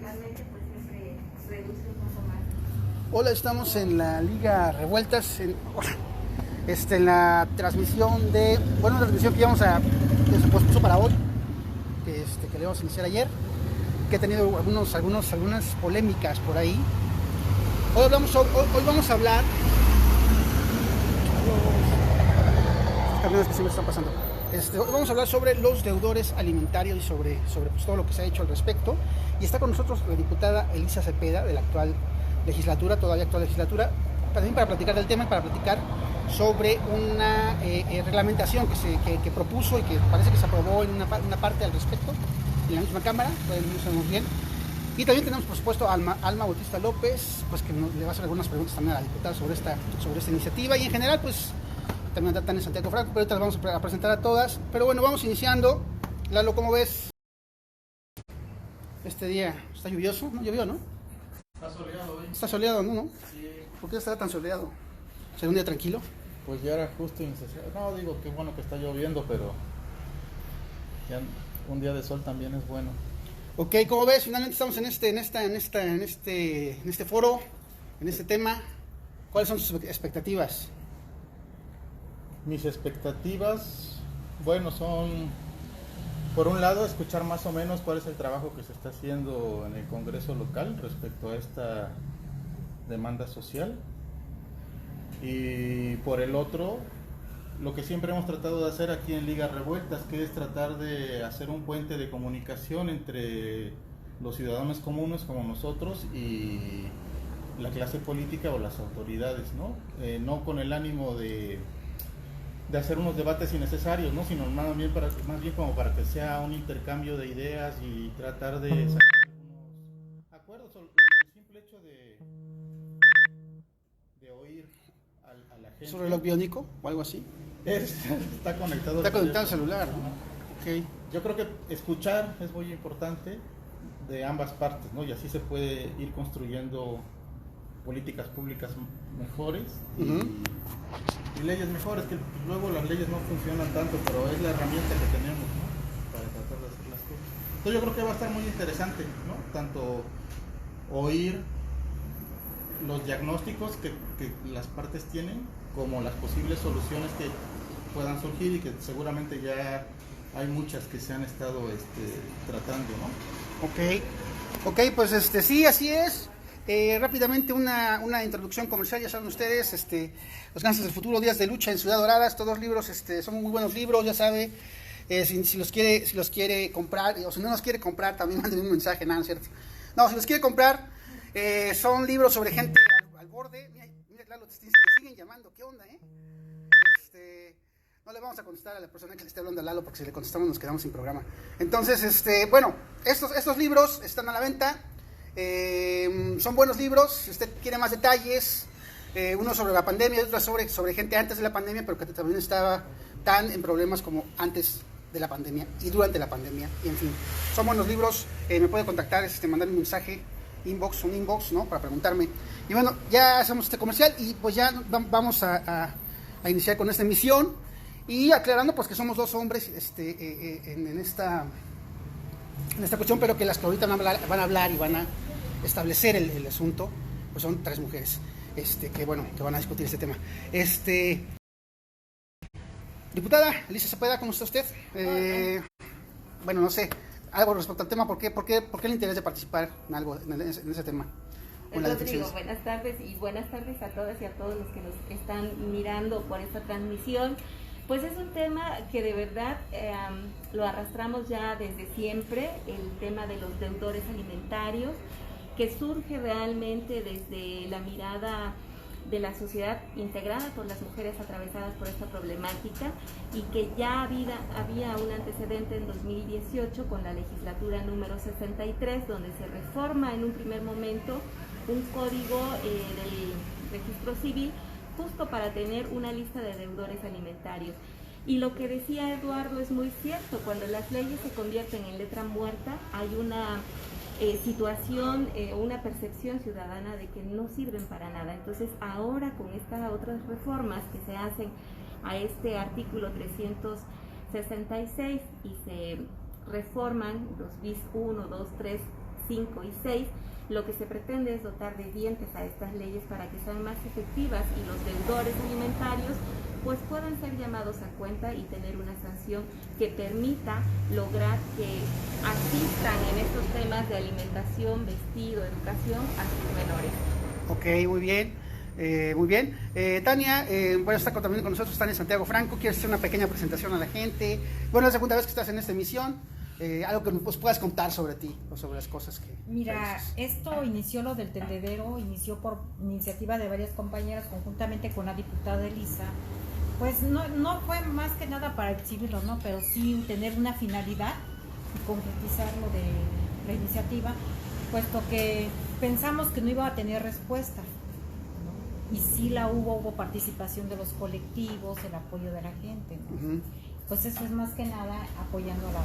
localmente, pues siempre reduce un poco más. Hola, estamos en la Liga Revueltas, en la transmisión de, una transmisión que íbamos a, que se pospuso para hoy, que le íbamos a iniciar ayer, que ha tenido algunas polémicas por ahí. Hoy vamos a hablar, los camiones que siempre están pasando. Hoy vamos a hablar sobre los deudores alimentarios y sobre pues, todo lo que se ha hecho al respecto. Y está con nosotros la diputada Elisa Cepeda, de la actual legislatura, todavía actual legislatura, también para platicar del tema y para platicar sobre una reglamentación que propuso y que parece que se aprobó en una parte al respecto en la misma Cámara, no sabemos bien. Y también tenemos, por supuesto, a Alma Bautista López, pues que le va a hacer algunas preguntas también a la diputada sobre esta iniciativa, y en general, pues también a Tania Santiago Franco, pero ahorita las vamos a presentar a todas. Pero bueno, vamos iniciando. Lalo, ¿cómo ves? Este día está lluvioso, ¿no? Llovió, ¿no? Está soleado hoy. Está soleado, ¿no? Sí. ¿Por qué está tan soleado? ¿Será un día tranquilo? Pues ya era justo y necesario. No, digo, qué bueno que está lloviendo, pero ya un día de sol también es bueno. Ok, ¿cómo ves? Finalmente estamos en este foro, en este tema. ¿Cuáles son sus expectativas? Mis expectativas, bueno, son, por un lado, escuchar más o menos cuál es el trabajo que se está haciendo en el Congreso local respecto a esta demanda social. Y por el otro, lo que siempre hemos tratado de hacer aquí en Ligas Revueltas, que es tratar de hacer un puente de comunicación entre los ciudadanos comunes como nosotros y la clase política o las autoridades, ¿no? No con el ánimo de hacer unos debates innecesarios, ¿no? Sino más bien como para que sea un intercambio de ideas y tratar de sacar algunos acuerdos. El simple hecho de oír a la gente. ¿Es un reloj biónico o algo así? Está conectado al celular, ¿no? Okay. Yo creo que escuchar es muy importante de ambas partes, ¿no? Y así se puede ir construyendo políticas públicas mejores y leyes mejores, que luego las leyes no funcionan tanto, pero es la herramienta que tenemos, ¿no? Para tratar de hacer las cosas. Entonces yo creo que va a estar muy interesante, ¿no? Tanto oír los diagnósticos que las partes tienen, como las posibles soluciones que puedan surgir y que seguramente ya hay muchas que se han estado tratando, ¿no? Ok, pues sí, así es. Rápidamente una introducción comercial. Ya saben ustedes, Los Gansos del Futuro, Días de Lucha en Ciudad Dorada, estos dos libros son muy buenos libros, ya sabe. Si los quiere comprar, o si no los quiere comprar, también manden un mensaje, nada, ¿no es cierto? No, si los quiere comprar, son libros sobre gente al borde. Mira, Lalo, te siguen llamando, ¿qué onda, No le vamos a contestar a la persona que le esté hablando a Lalo, porque si le contestamos nos quedamos sin programa. Entonces, estos libros están a la venta. Son buenos libros. Si usted quiere más detalles, uno sobre la pandemia y otro sobre gente antes de la pandemia, pero que también estaba tan en problemas como antes de la pandemia y durante la pandemia, y en fin, son buenos libros. Me puede contactar, mandar un mensaje, un inbox, ¿no? Para preguntarme. Y bueno, ya hacemos este comercial y pues ya vamos a iniciar con esta emisión, y aclarando pues que somos dos hombres en esta cuestión, pero que las que ahorita van a hablar y van a establecer el asunto, pues son tres mujeres que van a discutir este tema. Diputada Elisa Cepeda, ¿cómo está usted? No sé, algo respecto al tema. ¿Por qué el interés de participar en algo en ese tema? Rodrigo, buenas tardes, y buenas tardes a todas y a todos los que nos están mirando por esta transmisión. Pues es un tema que de verdad lo arrastramos ya desde siempre, el tema de los deudores alimentarios, que surge realmente desde la mirada de la sociedad integrada por las mujeres atravesadas por esta problemática, y que ya había un antecedente en 2018 con la legislatura número 63, donde se reforma en un primer momento un código del registro civil, justo para tener una lista de deudores alimentarios. Y lo que decía Eduardo es muy cierto: cuando las leyes se convierten en letra muerta, hay una situación, una percepción ciudadana de que no sirven para nada. Entonces ahora, con estas otras reformas que se hacen a este artículo 366 y se reforman los bis 1, 2, 3, 5 y 6, lo que se pretende es dotar de dientes a estas leyes para que sean más efectivas y los deudores alimentarios pues puedan ser llamados a cuenta y tener una sanción que permita lograr que asistan en estos temas de alimentación, vestido, educación a sus menores. Ok, muy bien. Muy bien. Tania, bueno, está también con nosotros Tania Santiago Franco. ¿Quieres hacer una pequeña presentación a la gente? Bueno, es la segunda vez que estás en esta emisión. Algo que nos puedas contar sobre ti o sobre las cosas que Mira, realizas. esto inició, lo del tendedero, inició por iniciativa de varias compañeras conjuntamente con la diputada Elisa. Pues no fue más que nada para exhibirlo, ¿no? Pero sí tener una finalidad y concretizar lo de la iniciativa, puesto que pensamos que no iba a tener respuesta, ¿no? Y sí la hubo participación de los colectivos, el apoyo de la gente, ¿no? Pues eso es más que nada apoyando a la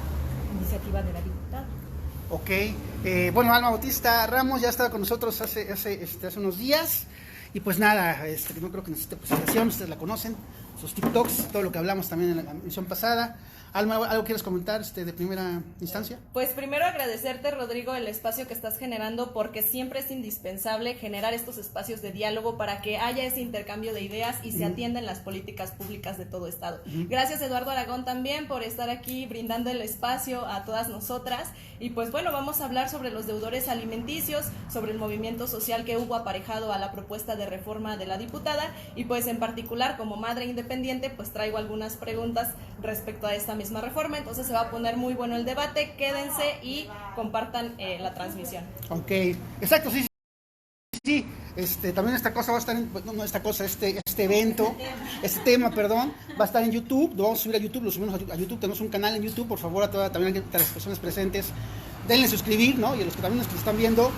iniciativa de la diputada. Ok, bueno, Alma Bautista Ramos ya estaba con nosotros hace unos días. Y pues nada, no creo que necesite presentación, ustedes la conocen, sus TikToks, todo lo que hablamos también en la emisión pasada. Alma, ¿algo quieres comentar de primera instancia? Pues primero agradecerte, Rodrigo, el espacio que estás generando, porque siempre es indispensable generar estos espacios de diálogo para que haya ese intercambio de ideas y se atiendan las políticas públicas de todo estado. Gracias, Eduardo Aragón, también por estar aquí brindando el espacio a todas nosotras. Y pues bueno, vamos a hablar sobre los deudores alimenticios, sobre el movimiento social que hubo aparejado a la propuesta de reforma de la diputada, y pues en particular como madre independiente pues traigo algunas preguntas respecto a esta misma reforma. Entonces se va a poner muy bueno el debate, quédense y compartan la transmisión. Ok, exacto, sí. También esta cosa va a estar este evento, este tema, perdón, va a estar en YouTube, lo vamos a subir a YouTube, lo subimos a YouTube, tenemos un canal en YouTube, por favor también a las personas presentes, denle suscribir, ¿no? Y a los que también nos están viendo,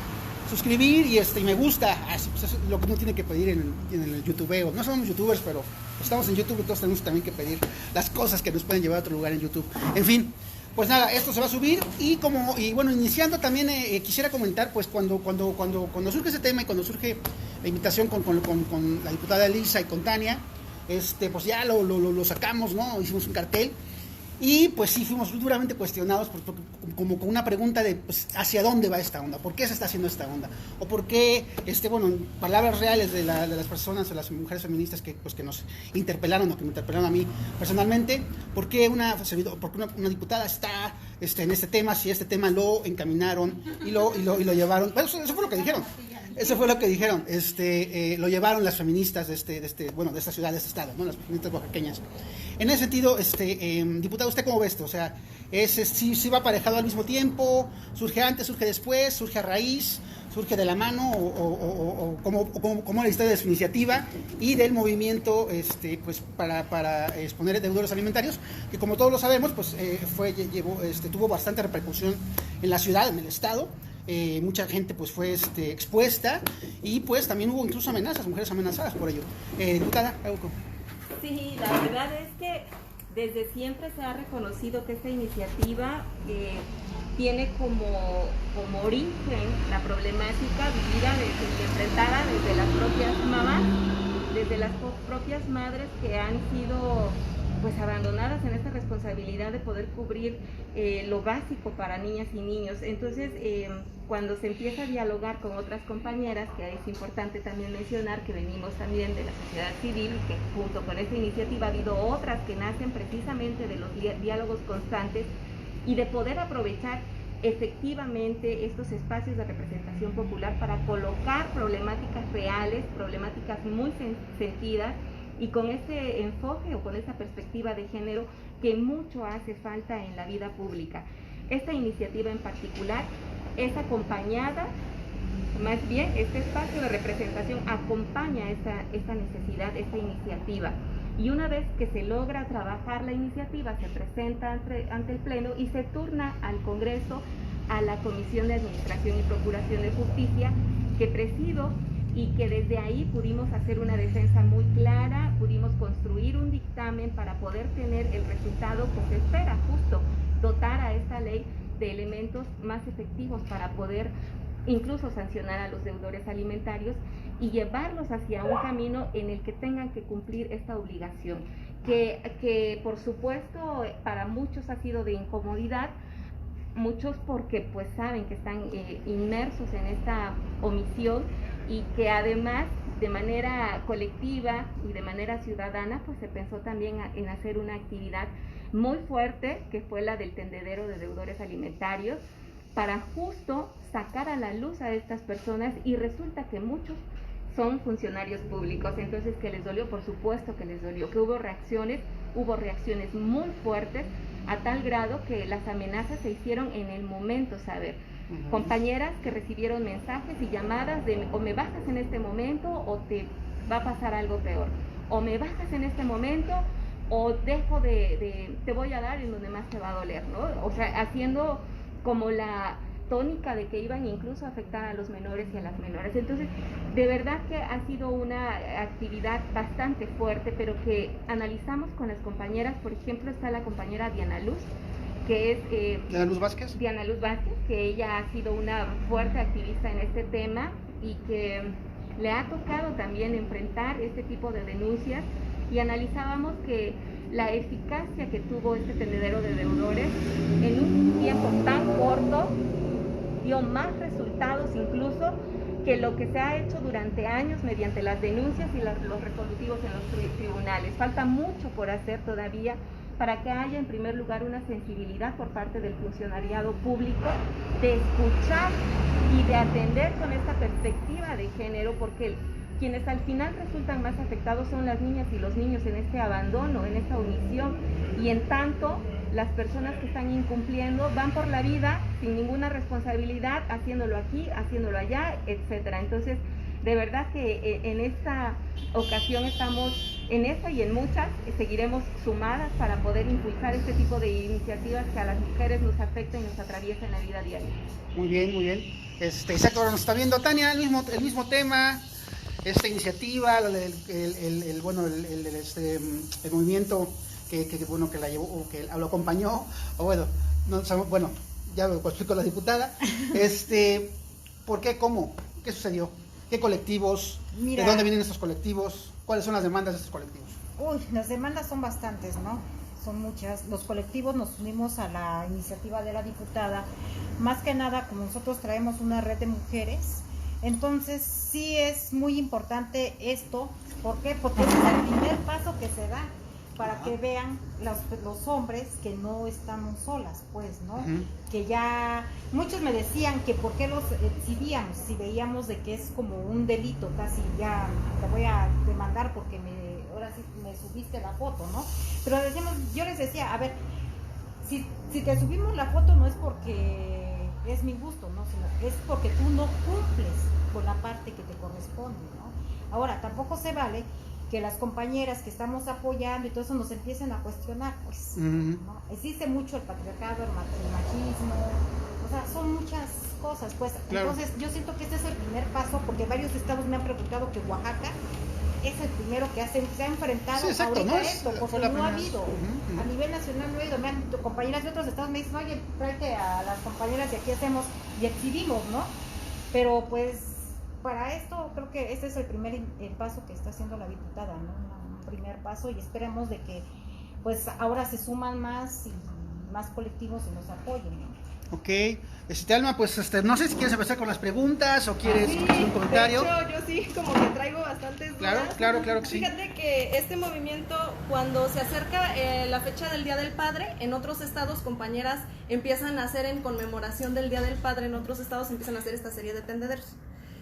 suscribir y me gusta, pues es lo que uno tiene que pedir en el YouTubeo. No somos youtubers, pero estamos en YouTube, entonces tenemos también que pedir las cosas que nos pueden llevar a otro lugar en YouTube. En fin, pues nada, esto se va a subir y bueno, iniciando también quisiera comentar, pues cuando surge ese tema y cuando surge la invitación con la diputada Elisa y con Tania, pues ya lo sacamos, ¿no? Hicimos un cartel. Y pues sí, fuimos duramente cuestionados como con una pregunta de pues, ¿hacia dónde va esta onda? ¿Por qué se está haciendo esta onda? O por qué, bueno, en palabras reales de las personas, de las mujeres feministas que nos interpelaron o que me interpelaron a mí personalmente, ¿por qué una diputada está en este tema, si este tema lo encaminaron y lo llevaron? Bueno, eso fue lo que dijeron. Eso fue lo que dijeron, lo llevaron las feministas de esta ciudad, de este estado, ¿no? Las feministas oaxaqueñas. En ese sentido, diputado, ¿usted cómo ve esto? O sea, ¿sí va aparejado al mismo tiempo? ¿Surge antes, surge después, surge a raíz, surge de la mano? ¿O cómo la historia de su iniciativa y del movimiento pues para exponer deudores alimentarios? Que como todos lo sabemos, pues tuvo bastante repercusión en la ciudad, en el estado. Mucha gente pues fue expuesta y pues también hubo incluso amenazas, mujeres amenazadas por ello. Diputada, algo. Sí, la verdad es que desde siempre se ha reconocido que esta iniciativa tiene como origen la problemática vivida y enfrentada desde las propias mamás, desde las propias madres que han sido pues abandonadas en esta responsabilidad de poder cubrir lo básico para niñas y niños. Entonces, cuando se empieza a dialogar con otras compañeras, que es importante también mencionar que venimos también de la sociedad civil, que junto con esta iniciativa ha habido otras que nacen precisamente de los diálogos constantes y de poder aprovechar efectivamente estos espacios de representación popular para colocar problemáticas reales, problemáticas muy sentidas, y con este enfoque o con esta perspectiva de género que mucho hace falta en la vida pública. Esta iniciativa en particular es acompañada, más bien este espacio de representación acompaña esta necesidad, esta iniciativa. Y una vez que se logra trabajar la iniciativa, se presenta ante el Pleno y se turna al Congreso, a la Comisión de Administración y Procuración de Justicia, que presido, y que desde ahí pudimos hacer una defensa muy clara, pudimos construir un dictamen para poder tener el resultado que se espera, justo dotar a esta ley de elementos más efectivos para poder incluso sancionar a los deudores alimentarios y llevarlos hacia un camino en el que tengan que cumplir esta obligación, que por supuesto para muchos ha sido de incomodidad, muchos porque pues saben que están inmersos en esta omisión y que además de manera colectiva y de manera ciudadana pues se pensó también en hacer una actividad muy fuerte que fue la del tendedero de deudores alimentarios para justo sacar a la luz a estas personas, y resulta que muchos son funcionarios públicos, entonces que les dolió, por supuesto que les dolió, que hubo reacciones muy fuertes, a tal grado que las amenazas se hicieron en el momento, ¿saber? Compañeras que recibieron mensajes y llamadas de o me bajas en este momento o te va a pasar algo peor, o me bajas en este momento o dejo te voy a dar en donde más te va a doler, ¿no? O sea, haciendo como la tónica de que iban incluso a afectar a los menores y a las menores. Entonces, de verdad que ha sido una actividad bastante fuerte, pero que analizamos con las compañeras. Por ejemplo, está la compañera Diana Luz, que es Diana Luz Vázquez, que ella ha sido una fuerte activista en este tema y que le ha tocado también enfrentar este tipo de denuncias, y analizábamos que la eficacia que tuvo este tendedero de deudores en un tiempo tan corto dio más resultados incluso que lo que se ha hecho durante años mediante las denuncias y los resolutivos en los tribunales. Falta mucho por hacer todavía para que haya en primer lugar una sensibilidad por parte del funcionariado público de escuchar y de atender con esta perspectiva de género, porque quienes al final resultan más afectados son las niñas y los niños en este abandono, en esta omisión, y en tanto las personas que están incumpliendo van por la vida sin ninguna responsabilidad, haciéndolo aquí, haciéndolo allá, etcétera. Entonces, de verdad que en esta ocasión estamos en esta y en muchas, seguiremos sumadas para poder impulsar este tipo de iniciativas que a las mujeres nos afectan y nos atraviesan en la vida diaria. Muy bien, muy bien. Isaac ahora nos está viendo. Tania, el mismo tema, esta iniciativa, el movimiento que la llevó, o que lo acompañó, o bueno, ya lo explicó la diputada. ¿Por qué? ¿Cómo? ¿Qué sucedió? ¿Qué colectivos? Mira, ¿de dónde vienen estos colectivos? ¿Cuáles son las demandas de estos colectivos? Las demandas son bastantes, ¿no? Son muchas. Los colectivos nos unimos a la iniciativa de la diputada, más que nada como nosotros traemos una red de mujeres, entonces sí es muy importante esto. ¿Por qué? Porque es el primer paso que se da para que vean los hombres que no estamos solas, pues, ¿no? Que ya, muchos me decían que por qué los exhibíamos, si veíamos de que es como un delito, casi ya te voy a demandar porque ahora sí me subiste la foto, ¿no? Pero yo les decía, a ver, si te subimos la foto no es porque es mi gusto, ¿no? Sino es porque tú no cumples con la parte que te corresponde, ¿no? Ahora, tampoco se vale que las compañeras que estamos apoyando y todo eso nos empiecen a cuestionar, pues, ¿no? Existe mucho el patriarcado, el machismo, o sea, son muchas cosas, pues. Claro. Entonces, yo siento que este es el primer paso, porque varios estados me han preguntado que Oaxaca es el primero que se ha enfrentado ahorita a esto, porque no ha habido, a nivel nacional no ha habido. Compañeras de otros estados me dicen, oye, tráete a las compañeras y aquí hacemos y exhibimos, ¿no? Pero pues para esto creo que este es el primer paso que está haciendo la diputada, ¿no? Un primer paso, y esperemos de que pues ahora se suman más y más colectivos y nos apoyen, ¿no? Ok, Alma, pues no sé si quieres empezar con las preguntas o quieres hacer un comentario. De hecho, yo sí como que traigo bastantes dudas. Claro que sí. Fíjate que este movimiento, cuando se acerca la fecha del Día del Padre, en otros estados, compañeras empiezan a hacer en conmemoración del Día del Padre, en otros estados empiezan a hacer esta serie de tendederos.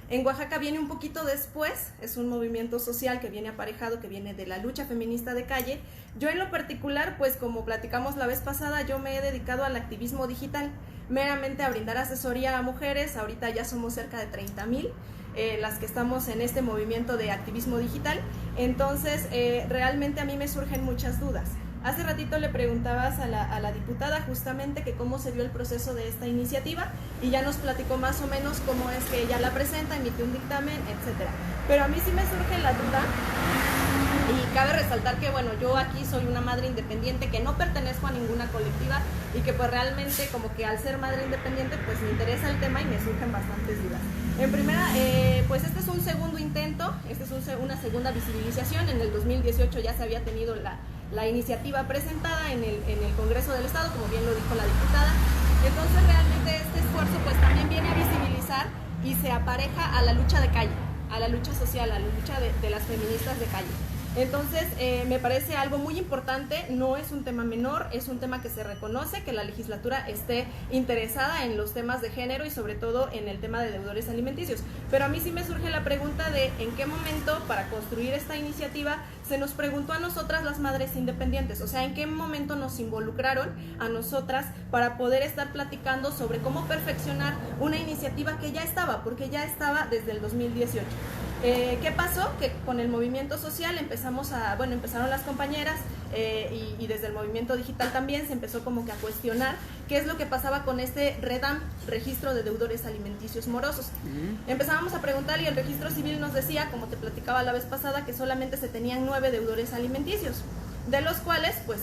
En Oaxaca viene un poquito después, es un movimiento social que viene aparejado, que viene de la lucha feminista de calle. Yo en lo particular, pues como platicamos la vez pasada, yo me he dedicado al activismo digital, meramente a brindar asesoría a mujeres. Ahorita ya somos cerca de 30,000 las que estamos en este movimiento de activismo digital. Entonces, realmente a mí me surgen muchas dudas. Hace ratito le preguntabas a la diputada justamente que cómo se dio el proceso de esta iniciativa, y ya nos platicó más o menos cómo es que ella la presenta, emite un dictamen, etcétera. Pero a mí sí me surge la duda, y cabe resaltar que bueno, yo aquí soy una madre independiente que no pertenezco a ninguna colectiva, y que pues realmente como que al ser madre independiente pues me interesa el tema y me surgen bastantes dudas. En primera, pues este es un segundo intento, este es una segunda visibilización. En el 2018 ya se había tenido la iniciativa presentada en el Congreso del Estado, como bien lo dijo la diputada, Entonces realmente este esfuerzo pues también viene a visibilizar y se apareja a la lucha de calle, a la lucha social, a la lucha de las feministas de calle. Entonces, me parece algo muy importante, no es un tema menor, es un tema que se reconoce, que la legislatura esté interesada en los temas de género y sobre todo en el tema de deudores alimenticios. Pero a mí sí me surge la pregunta de en qué momento para construir esta iniciativa se nos preguntó a nosotras las madres independientes, o sea, en qué momento nos involucraron a nosotras para poder estar platicando sobre cómo perfeccionar una iniciativa que ya estaba, porque ya estaba desde el 2018. ¿Qué pasó? Que con el movimiento social empezaron las compañeras y desde el movimiento digital también se empezó como que a cuestionar qué es lo que pasaba con este REDAM, Registro de Deudores Alimenticios Morosos. Empezábamos a preguntar y el registro civil nos decía, como te platicaba la vez pasada, que solamente se tenían 9 deudores alimenticios, de los cuales pues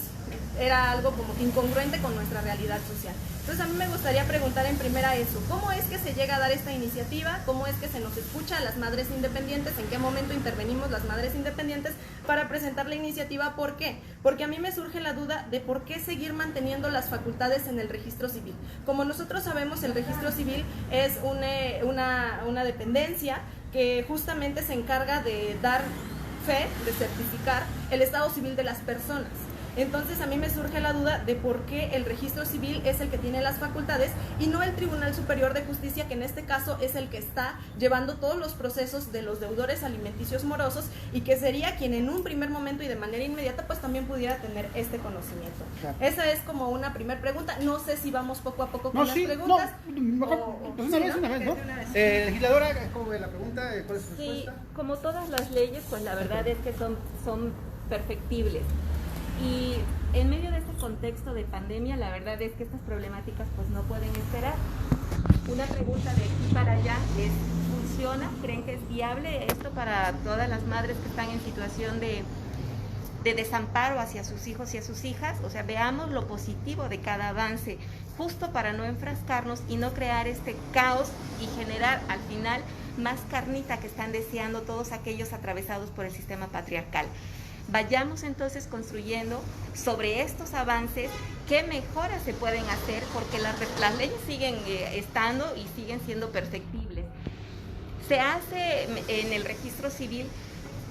era algo como incongruente con nuestra realidad social. Entonces a mí me gustaría preguntar en primera eso, ¿cómo es que se llega a dar esta iniciativa? ¿Cómo es que se nos escucha a las madres independientes? ¿En qué momento intervenimos las madres independientes para presentar la iniciativa? ¿Por qué? Porque a mí me surge la duda de por qué seguir manteniendo las facultades en el registro civil. Como nosotros sabemos, el registro civil es una dependencia que justamente se encarga de dar fe, de certificar el estado civil de las personas. Entonces a mí me surge la duda de por qué el registro civil es el que tiene las facultades y no el Tribunal Superior de Justicia, que en este caso es el que está llevando todos los procesos de los deudores alimenticios morosos y que sería quien en un primer momento y de manera inmediata pues también pudiera tener este conocimiento. Claro. Esa es como una primera pregunta. No sé si vamos poco a poco con las preguntas. Una vez, ¿no? Legisladora, ¿cómo ve la pregunta? ¿Cuál es su respuesta? Como todas las leyes, pues la verdad es que son perfectibles. Y en medio de este contexto de pandemia, la verdad es que estas problemáticas pues no pueden esperar. Una pregunta de aquí para allá es, ¿funciona? ¿Creen que es viable esto para todas las madres que están en situación de desamparo hacia sus hijos y a sus hijas? O sea, veamos lo positivo de cada avance, justo para no enfrascarnos y no crear este caos y generar al final más carnita que están deseando todos aquellos atravesados por el sistema patriarcal. Vayamos entonces construyendo sobre estos avances qué mejoras se pueden hacer, porque las leyes siguen estando y siguen siendo perfectibles. Se hace en el registro civil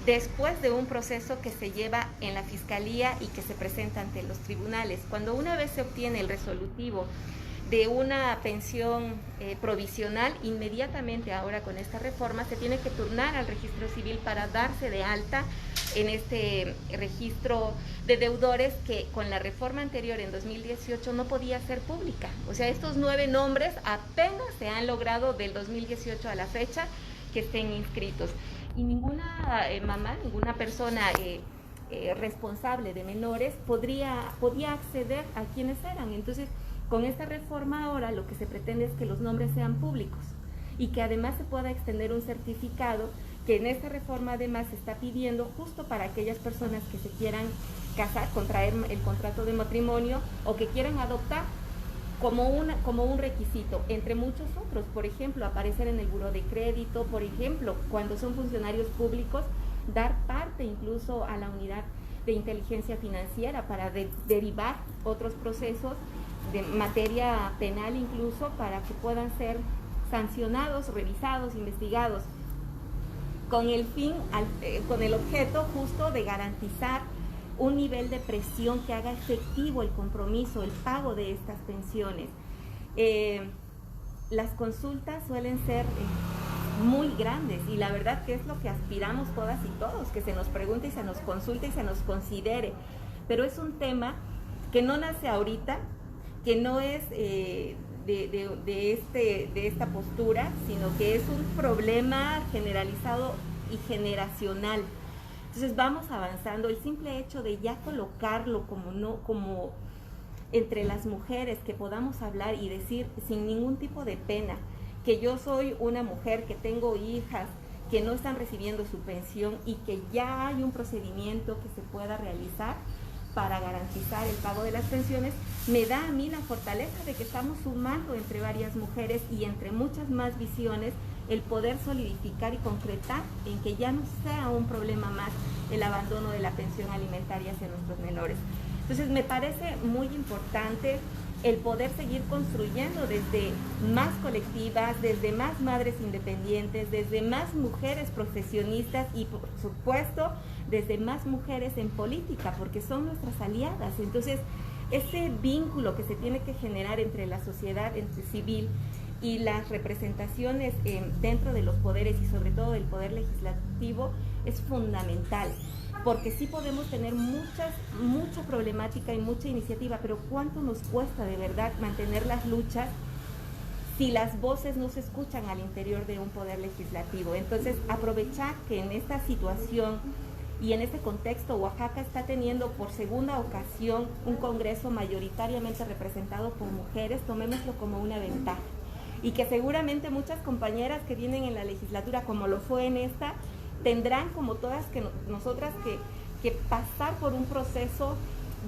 después de un proceso que se lleva en la fiscalía y que se presenta ante los tribunales. Cuando una vez se obtiene el resolutivo de una pensión provisional, inmediatamente ahora con esta reforma se tiene que turnar al registro civil para darse de alta en este registro de deudores que con la reforma anterior en 2018 no podía ser pública. O sea, estos 9 nombres apenas se han logrado del 2018 a la fecha que estén inscritos. Y ninguna mamá, ninguna persona responsable de menores podía acceder a quienes eran. Entonces, con esta reforma ahora lo que se pretende es que los nombres sean públicos y que además se pueda extender un certificado que en esta reforma además se está pidiendo justo para aquellas personas que se quieran casar, contraer el contrato de matrimonio o que quieran adoptar como un requisito, entre muchos otros. Por ejemplo, aparecer en el buró de crédito, por ejemplo, cuando son funcionarios públicos, dar parte incluso a la unidad de inteligencia financiera para derivar otros procesos de materia penal incluso para que puedan ser sancionados, revisados, investigados, con el fin, con el objeto justo de garantizar un nivel de presión que haga efectivo el compromiso, el pago de estas pensiones. Las consultas suelen ser muy grandes y la verdad que es lo que aspiramos todas y todos, que se nos pregunte y se nos consulte y se nos considere, pero es un tema que no nace ahorita, que no es de esta postura, sino que es un problema generalizado y generacional. Entonces vamos avanzando. El simple hecho de ya colocarlo como entre las mujeres, que podamos hablar y decir sin ningún tipo de pena que yo soy una mujer, que tengo hijas que no están recibiendo su pensión y que ya hay un procedimiento que se pueda realizar para garantizar el pago de las pensiones, me da a mí la fortaleza de que estamos sumando entre varias mujeres y entre muchas más visiones el poder solidificar y concretar en que ya no sea un problema más el abandono de la pensión alimentaria hacia nuestros menores. Entonces me parece muy importante el poder seguir construyendo desde más colectivas, desde más madres independientes, desde más mujeres profesionistas y por supuesto desde más mujeres en política, porque son nuestras aliadas. Entonces, ese vínculo que se tiene que generar entre la sociedad civil y las representaciones dentro de los poderes y sobre todo del poder legislativo es fundamental, porque sí podemos tener mucha problemática y mucha iniciativa, pero ¿cuánto nos cuesta de verdad mantener las luchas si las voces no se escuchan al interior de un poder legislativo? Entonces, aprovechar que en esta situación y en este contexto Oaxaca está teniendo por segunda ocasión un congreso mayoritariamente representado por mujeres, tomémoslo como una ventaja. Y que seguramente muchas compañeras que vienen en la legislatura, como lo fue en esta, tendrán como todas nosotras que pasar por un proceso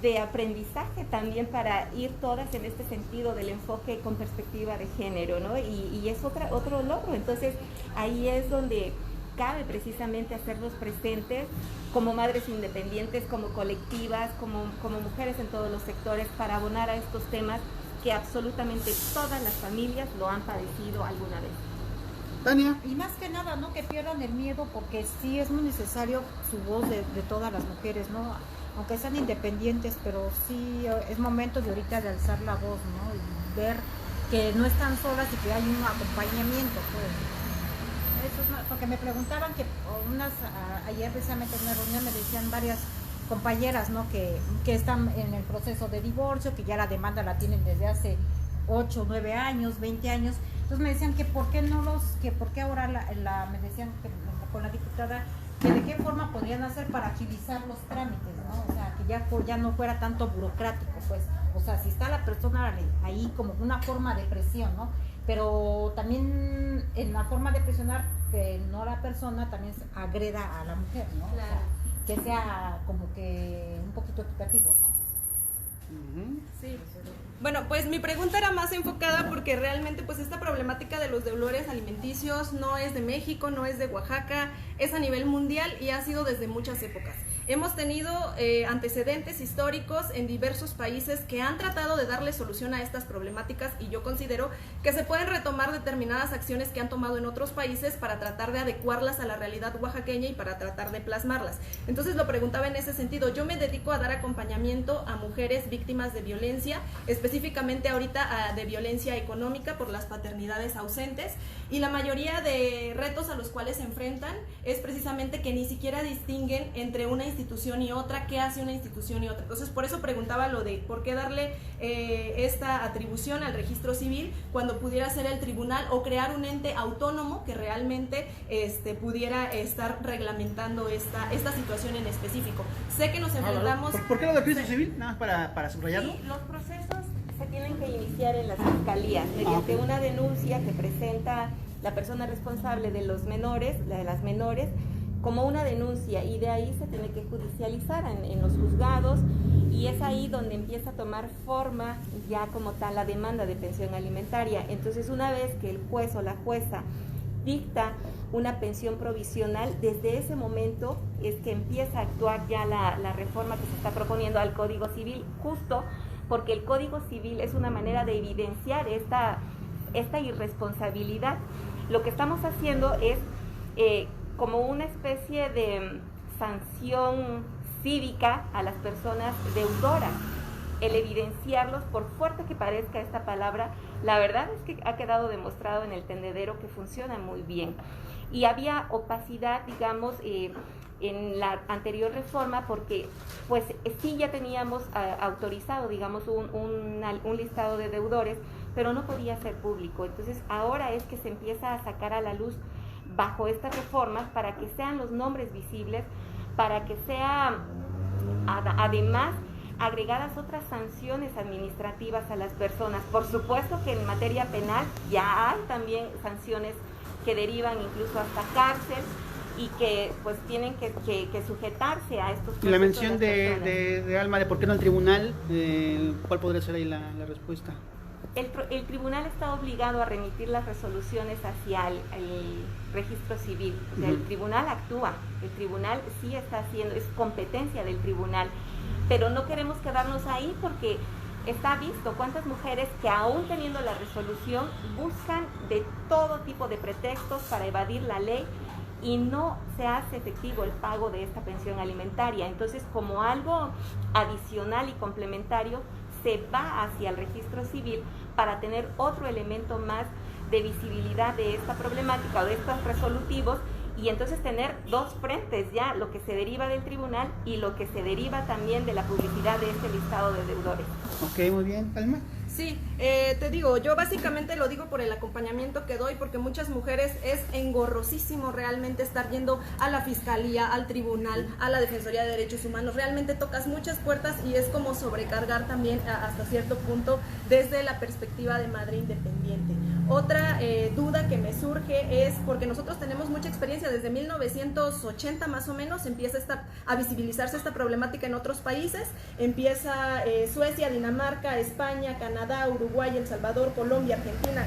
de aprendizaje también para ir todas en este sentido del enfoque con perspectiva de género, ¿no? Y es otro logro. Entonces ahí es donde cabe precisamente hacerlos presentes como madres independientes, como colectivas, como mujeres en todos los sectores, para abonar a estos temas que absolutamente todas las familias lo han padecido alguna vez. Tania. Y más que nada, ¿no? Que pierdan el miedo, porque sí es muy necesario su voz de todas las mujeres, ¿no? Aunque sean independientes, pero sí es momento de ahorita de alzar la voz, ¿no? Y ver que no están solas y que hay un acompañamiento, pues. Eso es, porque me preguntaban que ayer precisamente en una reunión me decían varias compañeras, ¿no? Que están en el proceso de divorcio, que ya la demanda la tienen desde hace 8, 9 años, 20 años. Entonces me decían que por qué ahora me decían que, con la diputada, que de qué forma podrían hacer para agilizar los trámites, ¿no? O sea, que ya no fuera tanto burocrático, pues. O sea, si está la persona ahí como una forma de presión, ¿no? Pero también en la forma de presionar, que no la persona también agreda a la mujer, ¿no? Claro. O sea, que sea como que un poquito equitativo, ¿no? Sí. Bueno, pues mi pregunta era más enfocada porque realmente pues esta problemática de los deudores alimenticios no es de México, no es de Oaxaca, es a nivel mundial y ha sido desde muchas épocas. Hemos tenido antecedentes históricos en diversos países que han tratado de darle solución a estas problemáticas y yo considero que se pueden retomar determinadas acciones que han tomado en otros países para tratar de adecuarlas a la realidad oaxaqueña y para tratar de plasmarlas. Entonces lo preguntaba en ese sentido. Yo me dedico a dar acompañamiento a mujeres víctimas de violencia, específicamente ahorita de violencia económica por las paternidades ausentes, y la mayoría de retos a los cuales se enfrentan es precisamente que ni siquiera distinguen entre una institución y otra, qué hace una institución y otra. Entonces por eso preguntaba lo de por qué darle esta atribución al registro civil cuando pudiera ser el tribunal o crear un ente autónomo que realmente pudiera estar reglamentando esta situación en específico. Sé que nos enfrentamos... ¿Por qué lo del registro civil? Nada más para subrayarlo. Sí, los procesos se tienen que iniciar en las fiscalías mediante una denuncia que presenta la persona responsable de los menores, de las menores, como una denuncia, y de ahí se tiene que judicializar en los juzgados, y es ahí donde empieza a tomar forma ya como tal la demanda de pensión alimentaria. Entonces, una vez que el juez o la jueza dicta una pensión provisional, desde ese momento es que empieza a actuar ya la reforma que se está proponiendo al Código Civil, justo porque el Código Civil es una manera de evidenciar esta irresponsabilidad. Lo que estamos haciendo es como una especie de sanción cívica a las personas deudoras, el evidenciarlos, por fuerte que parezca esta palabra, la verdad es que ha quedado demostrado en el tendedero que funciona muy bien. Y había opacidad, digamos, en la anterior reforma, porque pues sí ya teníamos autorizado, digamos, un listado de deudores, pero no podía ser público. Entonces ahora es que se empieza a sacar a la luz bajo estas reformas para que sean los nombres visibles, para que sea además agregadas otras sanciones administrativas a las personas. Por supuesto que en materia penal ya hay también sanciones que derivan incluso hasta cárcel y que pues tienen que sujetarse a estos procesos. Y la mención de Alma de por qué no el tribunal, ¿cuál podría ser ahí la respuesta? El tribunal está obligado a remitir las resoluciones hacia el registro civil. O sea, el tribunal actúa, el tribunal sí está haciendo, es competencia del tribunal, pero no queremos quedarnos ahí porque está visto cuántas mujeres que aún teniendo la resolución buscan de todo tipo de pretextos para evadir la ley y no se hace efectivo el pago de esta pensión alimentaria. Entonces, como algo adicional y complementario, se va hacia el registro civil para tener otro elemento más de visibilidad de esta problemática o de estos resolutivos, y entonces tener dos frentes ya, lo que se deriva del tribunal y lo que se deriva también de la publicidad de este listado de deudores. Ok, muy bien, Alma. Sí, te digo, yo básicamente lo digo por el acompañamiento que doy, porque muchas mujeres es engorrosísimo realmente estar yendo a la fiscalía, al tribunal, a la Defensoría de Derechos Humanos. Realmente tocas muchas puertas y es como sobrecargar también hasta cierto punto desde la perspectiva de madre independiente. Otra duda que me surge es, porque nosotros tenemos mucha experiencia, desde 1980 más o menos empieza a visibilizarse esta problemática en otros países, empieza Suecia, Dinamarca, España, Canadá, Uruguay, El Salvador, Colombia, Argentina.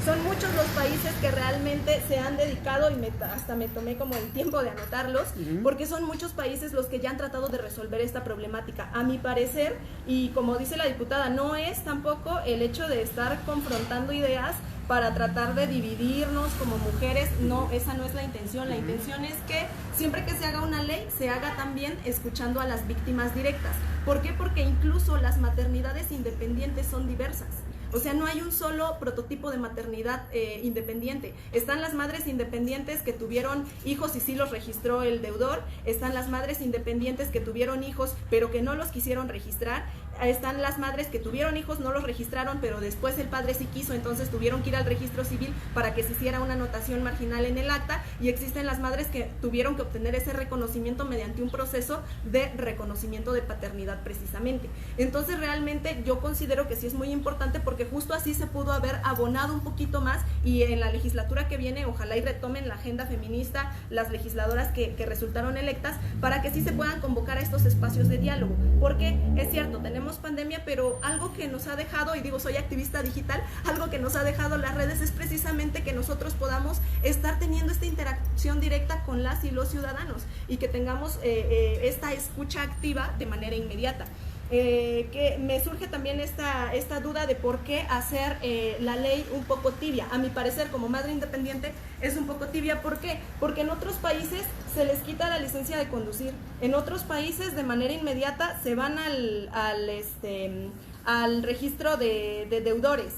Son muchos los países que realmente se han dedicado, y hasta me tomé como el tiempo de anotarlos, porque son muchos países los que ya han tratado de resolver esta problemática. A mi parecer, y como dice la diputada, no es tampoco el hecho de estar confrontando ideas para tratar de dividirnos como mujeres, no, esa no es la intención. La intención es que siempre que se haga una ley, se haga también escuchando a las víctimas directas. ¿Por qué? Porque incluso las maternidades independientes son diversas. O sea, no hay un solo prototipo de maternidad independiente. Están las madres independientes que tuvieron hijos y sí los registró el deudor. Están las madres independientes que tuvieron hijos pero que no los quisieron registrar. Están las madres que tuvieron hijos, no los registraron, pero después el padre sí quiso, entonces tuvieron que ir al registro civil para que se hiciera una anotación marginal en el acta. Y existen las madres que tuvieron que obtener ese reconocimiento mediante un proceso de reconocimiento de paternidad precisamente. Entonces realmente yo considero que sí es muy importante, porque justo así se pudo haber abonado un poquito más, y en la legislatura que viene ojalá y retomen la agenda feminista las legisladoras que resultaron electas, para que sí se puedan convocar a estos espacios de diálogo. Porque es cierto, tenemos pandemia, pero algo que nos ha dejado, y digo, soy activista digital, algo que nos ha dejado las redes es precisamente que nosotros podamos estar teniendo esta interacción directa con las y los ciudadanos, y que tengamos esta escucha activa de manera inmediata. Que me surge también esta duda de por qué hacer la ley un poco tibia. A mi parecer, como madre independiente, es un poco tibia. ¿Por qué? Porque en otros países se les quita la licencia de conducir. En otros países de manera inmediata se van al registro de deudores,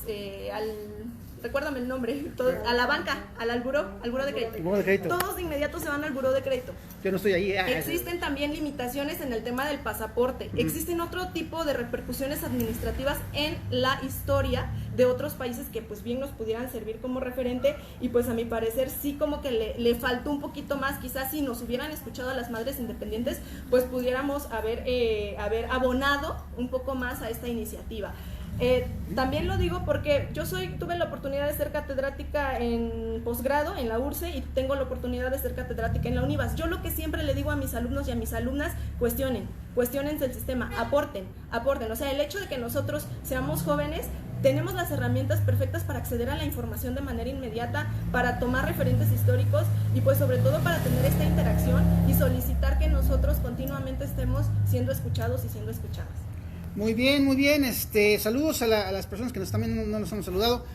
recuérdame el nombre, a la banca, al buró de crédito. Todos de inmediato se van al buró de crédito. Yo no estoy ahí. Existen también limitaciones en el tema del pasaporte. Existen otro tipo de repercusiones administrativas en la historia de otros países que pues bien nos pudieran servir como referente, y pues a mi parecer sí como que le faltó un poquito más. Quizás si nos hubieran escuchado a las madres independientes, pues pudiéramos haber abonado un poco más a esta iniciativa. También lo digo porque yo tuve la oportunidad de ser catedrática en posgrado en la URCE, y tengo la oportunidad de ser catedrática en la UNIVAS. Yo lo que siempre le digo a mis alumnos y a mis alumnas: cuestionense el sistema, aporten. O sea, el hecho de que nosotros seamos jóvenes, tenemos las herramientas perfectas para acceder a la información de manera inmediata, para tomar referentes históricos, y pues sobre todo para tener esta interacción y solicitar que nosotros continuamente estemos siendo escuchados y siendo escuchadas. Muy bien, muy bien. Saludos a las personas que no nos hemos saludado.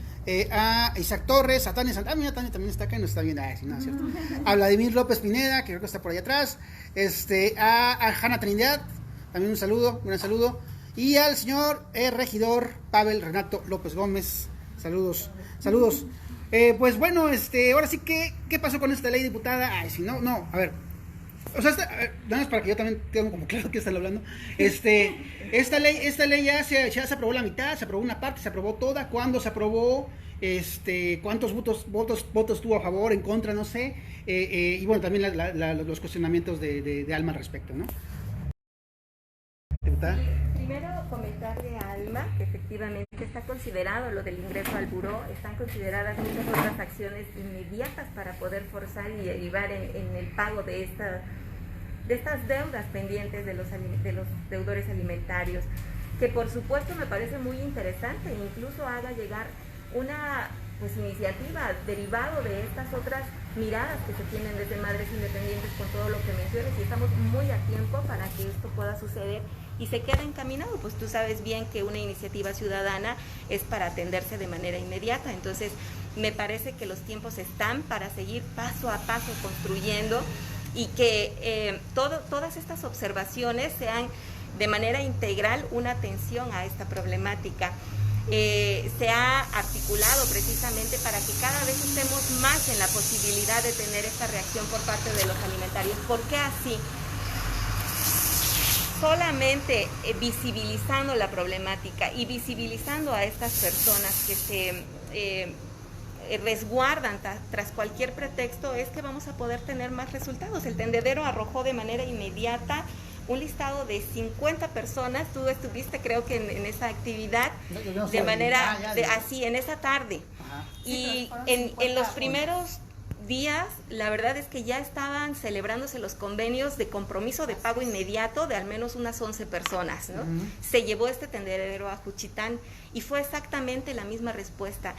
A Isaac Torres, a Tania Santana. Mira, Tania también está acá y nos está viendo. Sí, no, es cierto. A Vladimir López Pineda, que creo que está por allá atrás. A Hanna Trinidad, también un saludo, un gran saludo. Y al señor regidor Pavel Renato López Gómez. Saludos. Pues bueno, ahora sí, ¿qué pasó con esta ley, diputada? A ver. O sea, nada más para que yo también tenga como claro que están hablando. Esta ley ya se aprobó la mitad, se aprobó una parte, se aprobó toda. ¿Cuándo se aprobó? ¿Cuántos votos tuvo a favor, en contra? No sé. Y bueno, también los cuestionamientos de Alma al respecto, ¿no? Primero comentarle a Alma que efectivamente está considerado lo del ingreso al buró, están consideradas muchas otras acciones inmediatas para poder forzar y derivar en el pago de estas deudas pendientes de los deudores alimentarios, que por supuesto me parece muy interesante, incluso haga llegar una iniciativa derivado de estas otras miradas que se tienen desde madres independientes con todo lo que mencionas, y estamos muy a tiempo para que esto pueda suceder y se queda encaminado. Pues tú sabes bien que una iniciativa ciudadana es para atenderse de manera inmediata, entonces me parece que los tiempos están para seguir paso a paso construyendo y que todas estas observaciones sean de manera integral una atención a esta problemática. Se ha articulado precisamente para que cada vez estemos más en la posibilidad de tener esta reacción por parte de los alimentarios. ¿Por qué así? Solamente visibilizando la problemática y visibilizando a estas personas que se resguardan tras cualquier pretexto es que vamos a poder tener más resultados. El tendedero arrojó de manera inmediata un listado de 50 personas. Tú estuviste, creo que en esa actividad, de manera así, en esa tarde. Ajá. Y en los primeros días, la verdad es que ya estaban celebrándose los convenios de compromiso de pago inmediato de al menos unas 11 personas, ¿no? Se llevó este tendedero a Juchitán y fue exactamente la misma respuesta.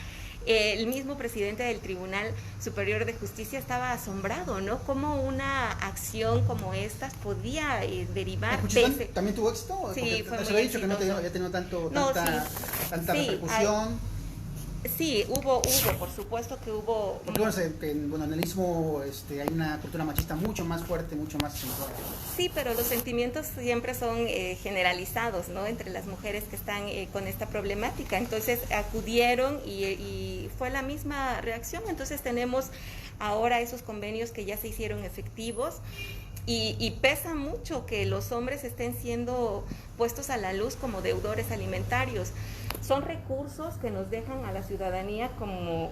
El mismo presidente del Tribunal Superior de Justicia estaba asombrado, ¿no? Cómo una acción como esta podía derivar. ¿También tuvo éxito? Sí, fue muy se lo he dicho exitoso. que no había tenido tanta Sí, repercusión. Sí, hubo, por supuesto que hubo. Porque en el Istmo hay una cultura machista mucho más fuerte, mucho más acentuada. Sí, pero los sentimientos siempre son generalizados, ¿no? Entre las mujeres que están con esta problemática. Entonces acudieron y fue la misma reacción. Entonces tenemos ahora esos convenios que ya se hicieron efectivos. Y pesa mucho que los hombres estén siendo puestos a la luz como deudores alimentarios. Son recursos que nos dejan a la ciudadanía como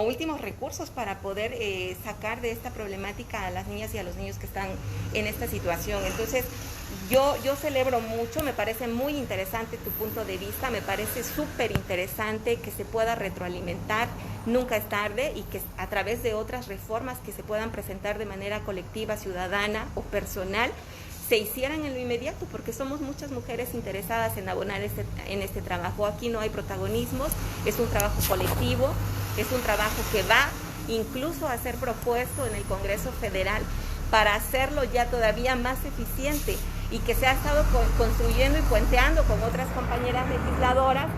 últimos recursos para poder sacar de esta problemática a las niñas y a los niños que están en esta situación. Entonces, yo celebro mucho, me parece muy interesante tu punto de vista, me parece súper interesante que se pueda retroalimentar, nunca es tarde, y que a través de otras reformas que se puedan presentar de manera colectiva, ciudadana o personal, se hicieran en lo inmediato, porque somos muchas mujeres interesadas en abonar en este trabajo. Aquí no hay protagonismos, es un trabajo colectivo, es un trabajo que va incluso a ser propuesto en el Congreso Federal para hacerlo ya todavía más eficiente, y que se ha estado construyendo y puenteando con otras compañeras legisladoras,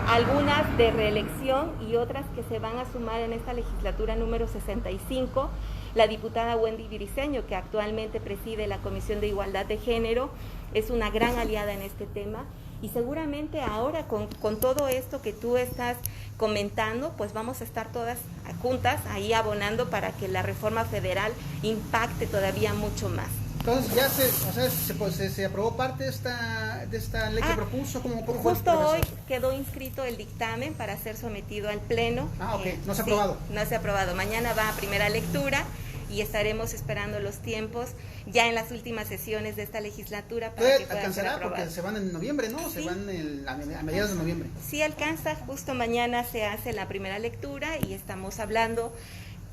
algunas de reelección y otras que se van a sumar en esta legislatura número 65, la diputada Wendy Briceño, que actualmente preside la Comisión de Igualdad de Género, es una gran aliada en este tema, y seguramente ahora con todo esto que tú estás comentando, pues vamos a estar todas juntas ahí abonando para que la reforma federal impacte todavía mucho más. Entonces ya se aprobó parte de esta ley que propuso. ¿Cómo justo hoy quedó inscrito el dictamen para ser sometido al Pleno. Ok, no se ha aprobado. No se ha aprobado. Mañana va a primera lectura y estaremos esperando los tiempos ya en las últimas sesiones de esta legislatura para que pueda ser aprobado. Porque se van en noviembre, ¿no? Sí. Se van a mediados de noviembre. Sí alcanza, justo mañana se hace la primera lectura y estamos hablando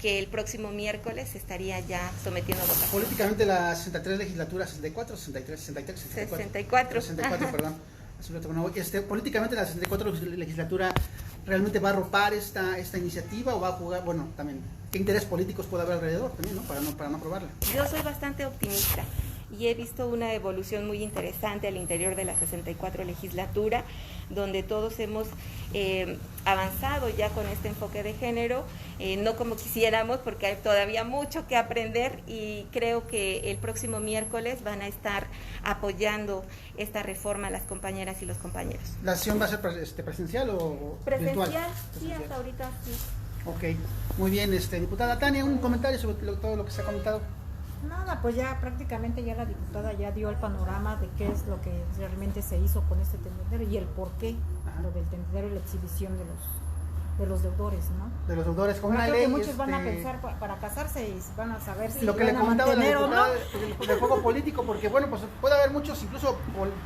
que el próximo miércoles estaría ya sometiendo a votación. Políticamente la 63 legislatura, 64, 63, 64, perdón. Políticamente la 64 legislatura realmente va a arropar esta iniciativa, o va a jugar, bueno, también, ¿qué interés políticos puede haber alrededor también, ¿no? Para no aprobarla? Yo soy bastante optimista y he visto una evolución muy interesante al interior de la 64 legislatura, donde todos hemos avanzado ya con este enfoque de género, no como quisiéramos, porque hay todavía mucho que aprender, y creo que el próximo miércoles van a estar apoyando esta reforma las compañeras y los compañeros. ¿La sesión va a ser presencial o presencial? Virtual? Sí, hasta ahorita sí. Ok, muy bien, diputada Tania, un comentario sobre todo lo que se ha comentado. Nada, pues ya prácticamente ya la diputada ya dio el panorama de qué es lo que realmente se hizo con este tendedero y el por qué, lo del tendedero y la exhibición de los deudores, ¿no? De los deudores, con una ley. Creo que muchos van a pensar para casarse y van a saber si lo que van le a comentaba mantener o no. del juego político, porque bueno, pues puede haber muchos, incluso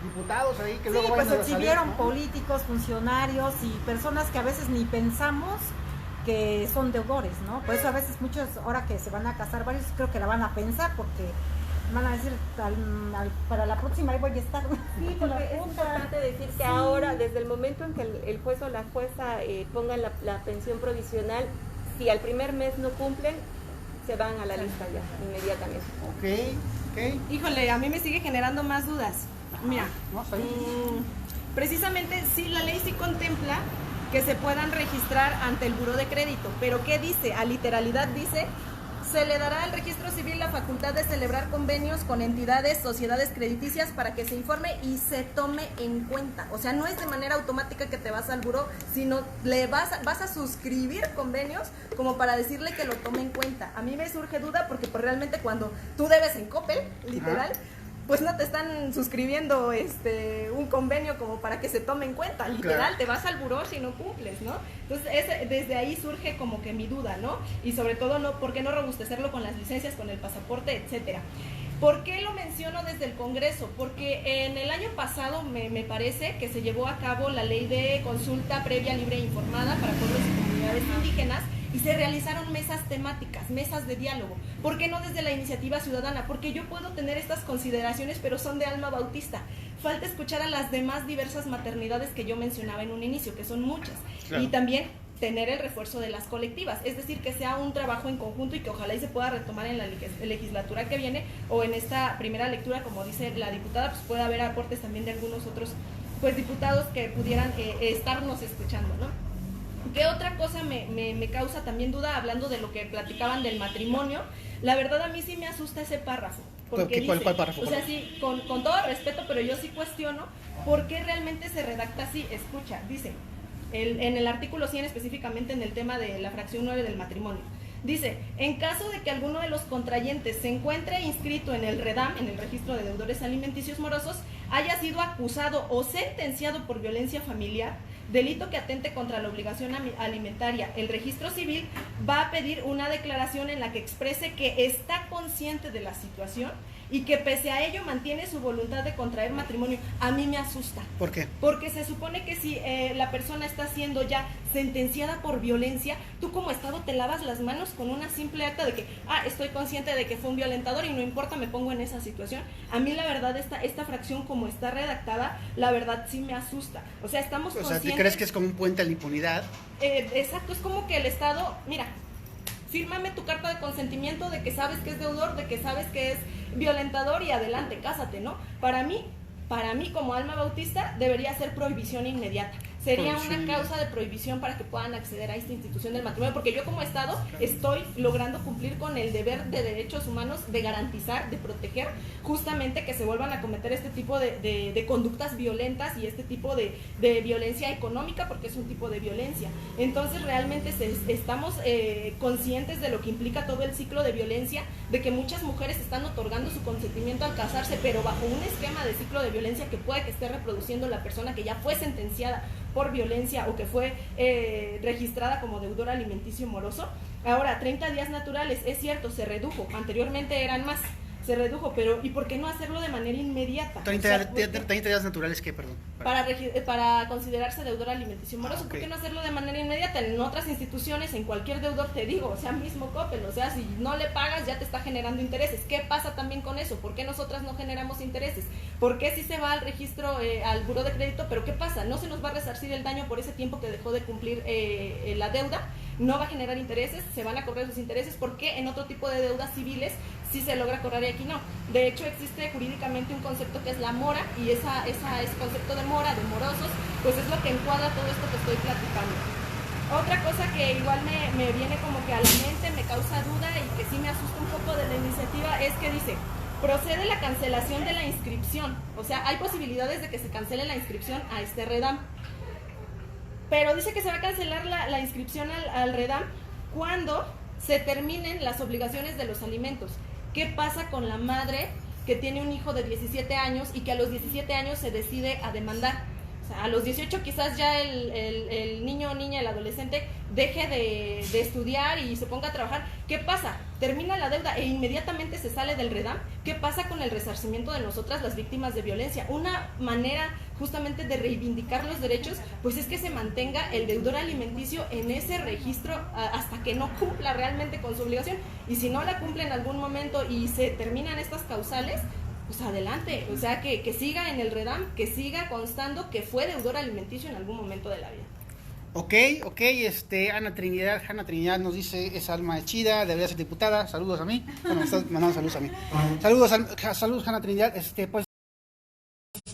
diputados ahí que luego pues vayan a exhibieron salir, ¿no? Políticos, funcionarios y personas que a veces ni pensamos que son deudores, ¿no? Por eso a veces muchos, ahora que se van a casar varios, creo que la van a pensar, porque van a decir, para la próxima ahí voy a estar. Sí, porque es importante decir que ahora, desde el momento en que el juez o la jueza pongan la pensión provisional, si al primer mes no cumplen, se van a la lista ya, inmediatamente. Ok. Híjole, a mí me sigue generando más dudas. Mira, ¿No? ¿Está bien? precisamente sí, la ley sí contempla que se puedan registrar ante el buró de crédito, pero ¿qué dice? A literalidad dice: se le dará al registro civil la facultad de celebrar convenios con entidades, sociedades crediticias para que se informe y se tome en cuenta. O sea, no es de manera automática que te vas al buró, sino vas a suscribir convenios como para decirle que lo tome en cuenta. A mí me surge duda porque pues, realmente cuando tú debes en Coppel, literal, pues no te están suscribiendo un convenio como para que se tome en cuenta, literal, claro. Te vas al buró si no cumples, ¿no? Entonces desde ahí surge como que mi duda, ¿no? Y sobre todo, ¿por qué no robustecerlo con las licencias, con el pasaporte, etcétera? ¿Por qué lo menciono desde el Congreso? Porque en el año pasado me parece que se llevó a cabo la ley de consulta previa, libre e informada para pueblos y comunidades indígenas, y se realizaron mesas temáticas, mesas de diálogo. ¿Por qué no desde la iniciativa ciudadana? Porque yo puedo tener estas consideraciones, pero son de alma bautista. Falta escuchar a las demás diversas maternidades que yo mencionaba en un inicio, que son muchas. Claro. Y también tener el refuerzo de las colectivas, es decir, que sea un trabajo en conjunto y que ojalá y se pueda retomar en la legislatura que viene o en esta primera lectura, como dice la diputada, pues pueda haber aportes también de algunos otros pues diputados que pudieran estarnos escuchando, ¿no? ¿Qué otra cosa me causa también duda, hablando de lo que platicaban del matrimonio? La verdad a mí sí me asusta ese párrafo. Porque ¿Cuál párrafo? O sea, sí, con todo respeto, pero yo sí cuestiono por qué realmente se redacta así. Escucha, dice, en el artículo 100 específicamente en el tema de la fracción 9 del matrimonio. Dice, en caso de que alguno de los contrayentes se encuentre inscrito en el REDAM, en el Registro de Deudores Alimenticios Morosos, haya sido acusado o sentenciado por violencia familiar, delito que atente contra la obligación alimentaria, el registro civil va a pedir una declaración en la que exprese que está consciente de la situación y que pese a ello mantiene su voluntad de contraer matrimonio. A mí me asusta. ¿Por qué? Porque se supone que si la persona está siendo ya sentenciada por violencia, tú como Estado te lavas las manos con una simple acta de que, estoy consciente de que fue un violentador y no importa, me pongo en esa situación. A mí la verdad esta fracción como está redactada, la verdad sí me asusta. O sea, estamos conscientes... O sea, ¿te crees que es como un puente a la impunidad? Exacto, es como que el Estado, mira, fírmame tu carta de consentimiento de que sabes que es deudor, de que sabes que es violentador y adelante, cásate, ¿no? Para mí como alma bautista debería ser prohibición inmediata. Sería una causa de prohibición para que puedan acceder a esta institución del matrimonio, porque yo como Estado estoy logrando cumplir con el deber de derechos humanos de garantizar, de proteger justamente que se vuelvan a cometer este tipo de conductas violentas y este tipo de violencia económica, porque es un tipo de violencia. Entonces realmente estamos conscientes de lo que implica todo el ciclo de violencia, de que muchas mujeres están otorgando su consentimiento al casarse, pero bajo un esquema de ciclo de violencia que puede que esté reproduciendo la persona que ya fue sentenciada por violencia o que fue registrada como deudor alimenticio moroso. Ahora, 30 días naturales, es cierto, se redujo, anteriormente eran más, se redujo, pero ¿y por qué no hacerlo de manera inmediata? 30 días naturales, ¿qué? Perdón. Para considerarse deudor alimenticio moroso, ¿por qué no hacerlo de manera inmediata? En otras instituciones, en cualquier deudor, te digo, o sea, mismo Coppel, o sea, si no le pagas ya te está generando intereses. ¿Qué pasa también con eso? ¿Por qué nosotras no generamos intereses? ¿Por qué si se va al registro, al buró de crédito? ¿Pero qué pasa? ¿No se nos va a resarcir el daño por ese tiempo que dejó de cumplir la deuda? ¿No va a generar intereses? ¿Se van a cobrar sus intereses? ¿Por qué en otro tipo de deudas civiles sí se logra cobrar y aquí no? De hecho, existe jurídicamente un concepto que es la mora, y ese concepto de mora, de morosos, pues es lo que encuadra todo esto que estoy platicando. Otra cosa que igual me viene como que a la mente, me causa duda y que sí me asusta un poco de la iniciativa, es que dice, procede la cancelación de la inscripción. O sea, hay posibilidades de que se cancele la inscripción a este REDAM. Pero dice que se va a cancelar la inscripción al REDAM cuando se terminen las obligaciones de los alimentos. ¿Qué pasa con la madre que tiene un hijo de 17 años y que a los 17 años se decide a demandar? O sea, a los 18 quizás ya el niño o niña, el adolescente, deje de estudiar y se ponga a trabajar. ¿Qué pasa? Termina la deuda e inmediatamente se sale del REDAM. ¿Qué pasa con el resarcimiento de nosotras, las víctimas de violencia? Una manera justamente de reivindicar los derechos, pues es que se mantenga el deudor alimenticio en ese registro hasta que no cumpla realmente con su obligación. Y si no la cumple en algún momento y se terminan estas causales, pues adelante, o sea, que siga en el REDAM, que siga constando que fue deudor alimenticio en algún momento de la vida. Ok, Ana Trinidad nos dice, esa alma es chida, debería ser diputada, saludos a mí. Bueno, me estás mandando saludos a mí. Saludos, Ana Trinidad, pues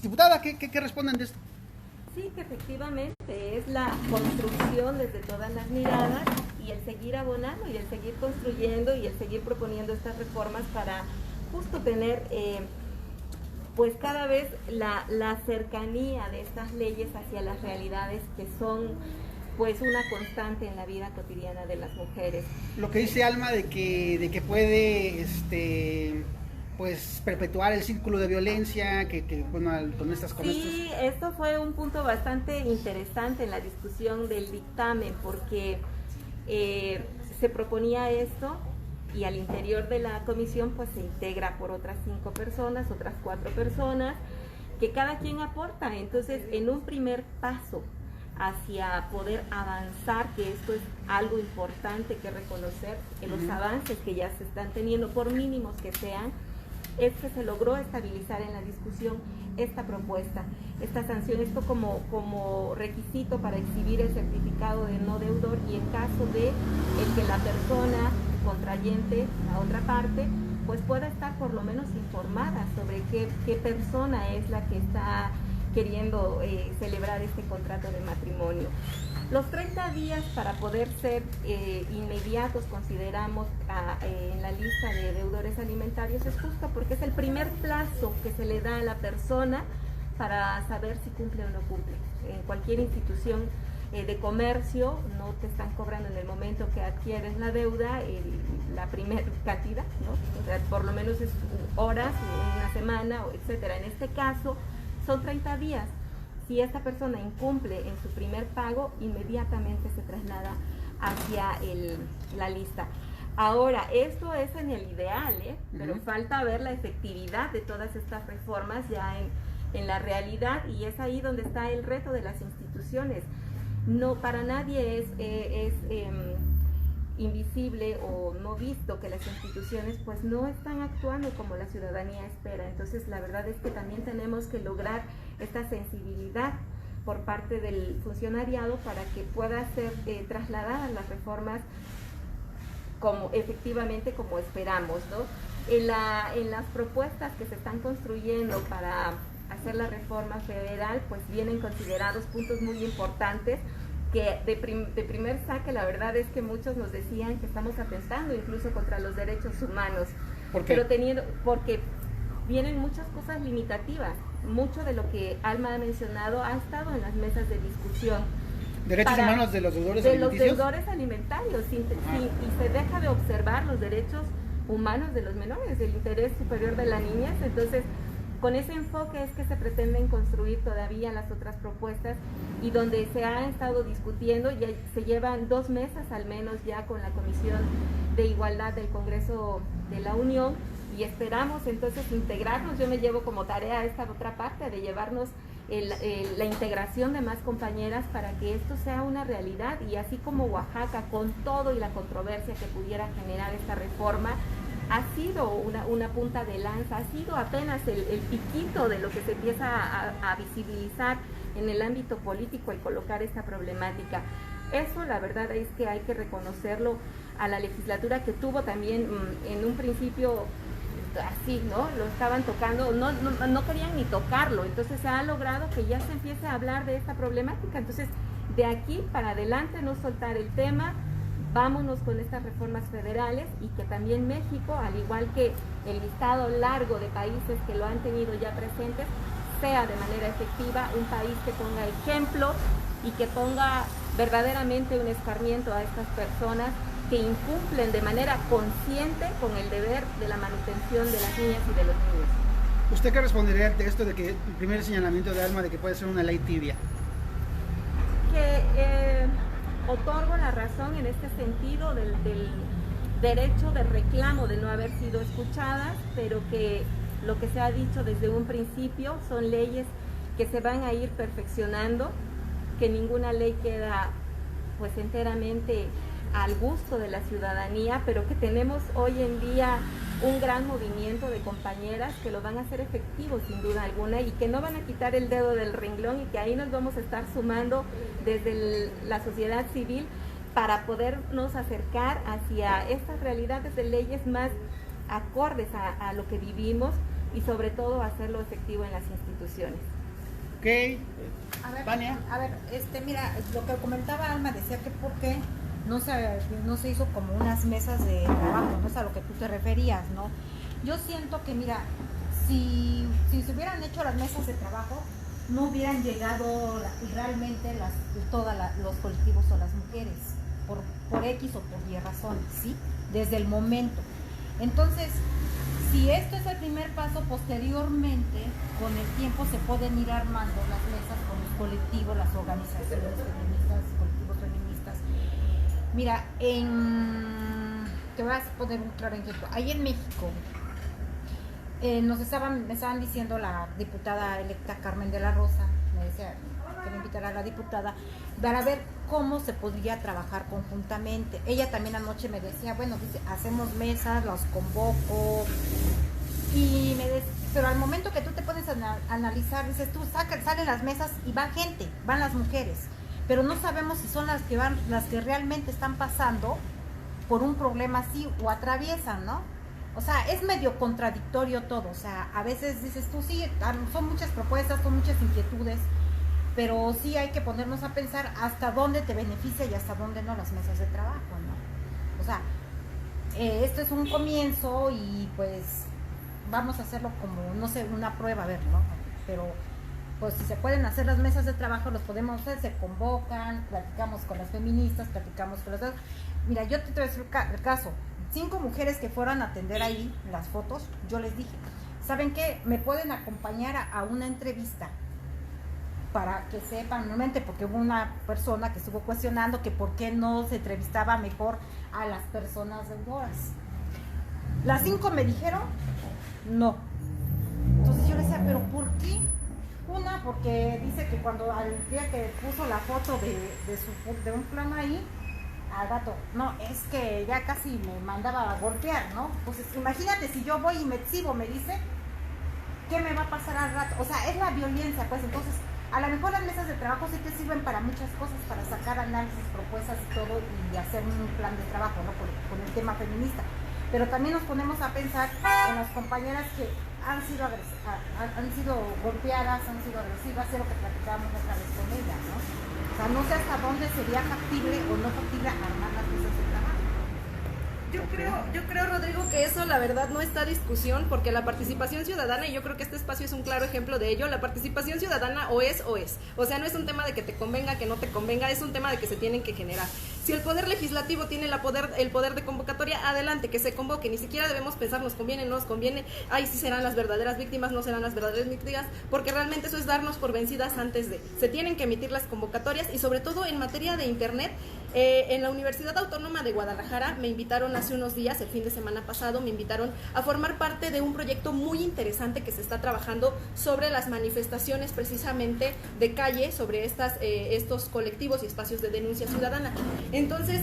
Diputada, ¿qué responden de esto? Sí, que efectivamente es la construcción desde todas las miradas y el seguir abonando y el seguir construyendo y el seguir proponiendo estas reformas para justo tener pues cada vez la cercanía de estas leyes hacia las realidades que son pues una constante en la vida cotidiana de las mujeres. Lo que dice Alma de que puede pues perpetuar el círculo de violencia que bueno, con estas cosas. Sí, esto fue un punto bastante interesante en la discusión del dictamen porque se proponía esto y al interior de la comisión pues se integra por otras 5 personas, otras 4 personas, que cada quien aporta. Entonces, en un primer paso hacia poder avanzar, que esto es algo importante que reconocer en los avances que ya se están teniendo, por mínimos que sean, es que se logró estabilizar en la discusión esta propuesta, esta sanción, esto como requisito para exhibir el certificado de no deudor y en caso de el que la persona contrayente, la otra parte, pues pueda estar por lo menos informada sobre qué persona es la que está queriendo celebrar este contrato de matrimonio. Los 30 días para poder ser inmediatos, consideramos en la lista de deudores alimentarios, es justo porque es el primer plazo que se le da a la persona para saber si cumple o no cumple. En cualquier institución de comercio no te están cobrando en el momento que adquieres la deuda la primera cantidad, ¿no? O sea, por lo menos es horas, una semana, etcétera. En este caso son 30 días. Si esta persona incumple en su primer pago, inmediatamente se traslada hacia la lista. Ahora, esto es en el ideal, pero falta ver la efectividad de todas estas reformas ya en la realidad, y es ahí donde está el reto de las instituciones. No, para nadie es invisible o no visto que las instituciones pues no están actuando como la ciudadanía espera. Entonces la verdad es que también tenemos que lograr esta sensibilidad por parte del funcionariado para que pueda ser trasladadas las reformas efectivamente como esperamos, ¿no? En las propuestas que se están construyendo para hacer la reforma federal, pues vienen considerados puntos muy importantes que de primer saque la verdad es que muchos nos decían que estamos atentando incluso contra los derechos humanos. ¿Por qué? Porque vienen muchas cosas limitativas. Mucho de lo que Alma ha mencionado ha estado en las mesas de discusión. ¿Derechos humanos de los deudores alimenticios? De los deudores alimentarios, y se deja de observar los derechos humanos de los menores, el interés superior de la niñez. Entonces, con ese enfoque es que se pretenden construir todavía las otras propuestas y donde se ha estado discutiendo, ya se llevan 2 mesas al menos ya con la Comisión de Igualdad del Congreso de la Unión y esperamos entonces integrarnos. Yo me llevo como tarea esta otra parte de llevarnos la integración de más compañeras para que esto sea una realidad y así como Oaxaca con todo y la controversia que pudiera generar esta reforma, ha sido una punta de lanza, ha sido apenas el piquito de lo que se empieza a visibilizar en el ámbito político, el colocar esta problemática. Eso la verdad es que hay que reconocerlo a la legislatura que tuvo también en un principio así, ¿no? Lo estaban tocando, no querían ni tocarlo, entonces se ha logrado que ya se empiece a hablar de esta problemática. Entonces, de aquí para adelante no soltar el tema, vámonos con estas reformas federales y que también México, al igual que el listado largo de países que lo han tenido ya presentes, sea de manera efectiva un país que ponga ejemplo y que ponga verdaderamente un escarmiento a estas personas que incumplen de manera consciente con el deber de la manutención de las niñas y de los niños. ¿Usted qué respondería ante esto de que el primer señalamiento de Alma de que puede ser una ley tibia? Que otorgo la razón en este sentido del derecho de reclamo de no haber sido escuchadas, pero que lo que se ha dicho desde un principio son leyes que se van a ir perfeccionando, que ninguna ley queda pues enteramente al gusto de la ciudadanía, pero que tenemos hoy en día un gran movimiento de compañeras que lo van a hacer efectivo sin duda alguna y que no van a quitar el dedo del renglón y que ahí nos vamos a estar sumando desde la sociedad civil para podernos acercar hacia estas realidades de leyes más acordes a lo que vivimos, y sobre todo hacerlo efectivo en las instituciones. Ok, A ver, Vania. Mira, lo que comentaba Alma decía que por qué no se hizo como unas mesas de trabajo, no es a lo que tú te referías, ¿no? Yo siento que, mira, si se hubieran hecho las mesas de trabajo, no hubieran llegado realmente todos los colectivos o las mujeres, por X o por Y razones, ¿sí? Desde el momento. Entonces, si esto es el primer paso, posteriormente, con el tiempo se pueden ir armando las mesas con los colectivos, las organizaciones feministas, colectivos feministas. Mira, te voy a poner un claro ejemplo. Ahí en México, me estaban diciendo la diputada electa Carmen de la Rosa, me decía que me invitara a la diputada, para ver cómo se podría trabajar conjuntamente. Ella también anoche me decía, bueno, dice, hacemos mesas, los convoco, y pero al momento que tú te pones a analizar, dices tú, salen las mesas y va gente, van las mujeres, pero no sabemos si son las que realmente están pasando por un problema así o atraviesan, ¿no? O sea, es medio contradictorio todo, o sea, a veces dices tú, sí, son muchas propuestas, son muchas inquietudes, pero sí hay que ponernos a pensar hasta dónde te beneficia y hasta dónde no las mesas de trabajo, ¿no? O sea, esto es un comienzo y pues vamos a hacerlo como, no sé, una prueba, a ver, ¿no? Pero pues si se pueden hacer las mesas de trabajo, los podemos hacer, se convocan, platicamos con las feministas, platicamos con las... Mira, yo te voy a decir el caso. 5 mujeres que fueron a atender ahí las fotos, yo les dije, ¿saben qué? Me pueden acompañar a una entrevista para que sepan, nuevamente, porque hubo una persona que estuvo cuestionando que por qué no se entrevistaba mejor a las personas deudoras. Las 5 me dijeron, no. Entonces yo les decía, ¿pero por qué? Una, porque dice que cuando al día que puso la foto de un plan ahí, al gato, no, es que ya casi me mandaba a golpear, ¿no? Pues imagínate si yo voy y me exhibo, me dice, ¿qué me va a pasar al rato? O sea, es la violencia, pues. Entonces, a lo mejor las mesas de trabajo sí te sirven para muchas cosas, para sacar análisis, propuestas y todo, y hacer un plan de trabajo, ¿no? Con el tema feminista. Pero también nos ponemos a pensar en las compañeras que han sido golpeadas, han sido agresivas, es lo que platicábamos otra vez con ellas, ¿no? O sea, no sé hasta dónde sería factible o no factible armar las mesas de trabajo. Yo creo, Rodrigo, que eso la verdad no está a discusión, porque la participación ciudadana, y yo creo que este espacio es un claro ejemplo de ello, la participación ciudadana o es. O sea, no es un tema de que te convenga, que no te convenga, es un tema de que se tienen que generar. Si el Poder Legislativo tiene el poder de convocatoria, adelante, que se convoque. Ni siquiera debemos pensar, nos conviene, no nos conviene, ay, si serán las verdaderas víctimas, no serán las verdaderas víctimas, porque realmente eso es darnos por vencidas antes de. Se tienen que emitir las convocatorias, y sobre todo en materia de internet. En la Universidad Autónoma de Guadalajara me invitaron hace unos días, el fin de semana pasado, me invitaron a formar parte de un proyecto muy interesante que se está trabajando sobre las manifestaciones precisamente de calle, sobre estos colectivos y espacios de denuncia ciudadana. Entonces,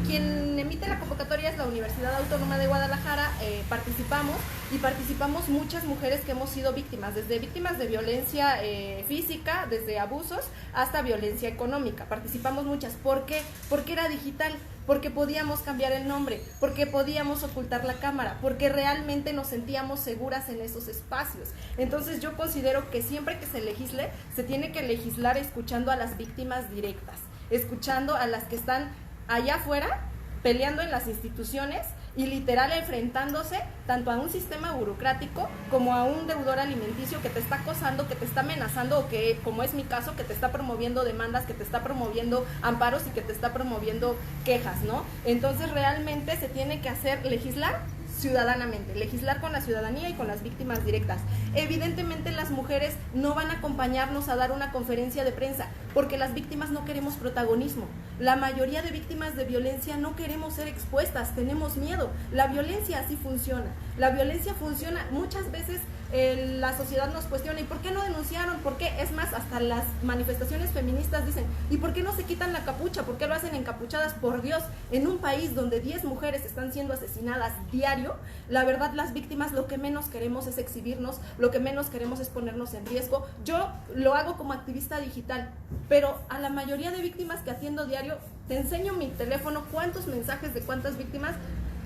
quien emite la convocatoria es la Universidad Autónoma de Guadalajara. Participamos muchas mujeres que hemos sido víctimas, desde víctimas de violencia física, desde abusos, hasta violencia económica. Participamos muchas. ¿Por qué? Porque era digital, porque podíamos cambiar el nombre, porque podíamos ocultar la cámara, porque realmente nos sentíamos seguras en esos espacios. Entonces yo considero que siempre que se legisle, se tiene que legislar escuchando a las víctimas directas, escuchando a las que están allá afuera, peleando en las instituciones y literal enfrentándose tanto a un sistema burocrático como a un deudor alimenticio que te está acosando, que te está amenazando, o que, como es mi caso, que te está promoviendo demandas, que te está promoviendo amparos y que te está promoviendo quejas, ¿no? Entonces realmente se tiene que hacer legislar ciudadanamente, legislar con la ciudadanía y con las víctimas directas. Evidentemente las mujeres no van a acompañarnos a dar una conferencia de prensa, porque las víctimas no queremos protagonismo. La mayoría de víctimas de violencia no queremos ser expuestas, tenemos miedo. La violencia así funciona. La violencia funciona. Muchas veces la sociedad nos cuestiona, ¿y por qué no denunciaron? ¿Por qué? Es más, hasta las manifestaciones feministas dicen, ¿y por qué no se quitan la capucha? ¿Por qué lo hacen encapuchadas? Por Dios, en un país donde 10 mujeres están siendo asesinadas diario, la verdad las víctimas lo que menos queremos es exhibirnos, lo que menos queremos es ponernos en riesgo. Yo lo hago como activista digital, pero a la mayoría de víctimas que atiendo diario, te enseño mi teléfono, cuántos mensajes de cuántas víctimas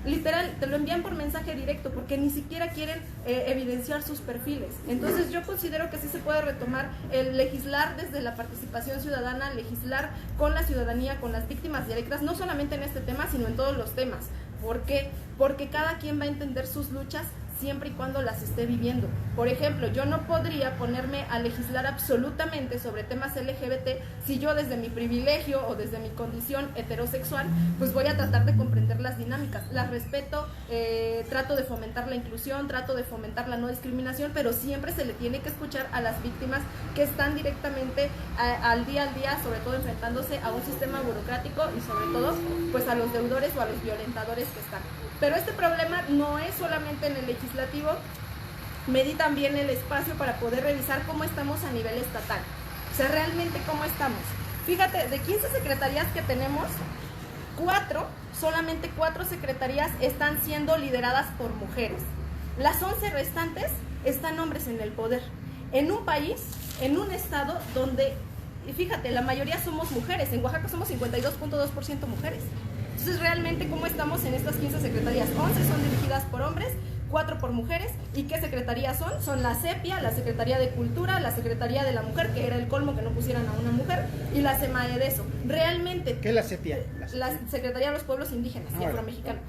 literal, te lo envían por mensaje directo porque ni siquiera quieren evidenciar sus perfiles. Entonces yo considero que sí se puede retomar el legislar desde la participación ciudadana, legislar con la ciudadanía, con las víctimas directas, no solamente en este tema, sino en todos los temas. ¿Por qué? Porque cada quien va a entender sus luchas siempre y cuando las esté viviendo. Por ejemplo, yo no podría ponerme a legislar absolutamente sobre temas LGBT si yo desde mi privilegio o desde mi condición heterosexual, pues voy a tratar de comprender las dinámicas. Las respeto, trato de fomentar la inclusión, trato de fomentar la no discriminación, pero siempre se le tiene que escuchar a las víctimas que están directamente al día, sobre todo enfrentándose a un sistema burocrático y sobre todo pues a los deudores o a los violentadores que están. Pero este problema no es solamente en el legislativo, me di también el espacio para poder revisar cómo estamos a nivel estatal. O sea, realmente cómo estamos. Fíjate, de 15 secretarías que tenemos, solamente 4 secretarías están siendo lideradas por mujeres. Las 11 restantes están hombres en el poder. En un país, en un estado donde, fíjate, la mayoría somos mujeres. En Oaxaca somos 52.2% mujeres. Entonces, realmente, ¿cómo estamos en estas 15 secretarías? 11 son dirigidas por hombres, 4 por mujeres. ¿Y qué secretarías son? Son la CEPIA, la Secretaría de Cultura, la Secretaría de la Mujer, que era el colmo que no pusieran a una mujer, y la SEMAEDESO. Realmente... ¿Qué es la CEPIA? La Secretaría de los Pueblos Indígenas y Afromexicanos.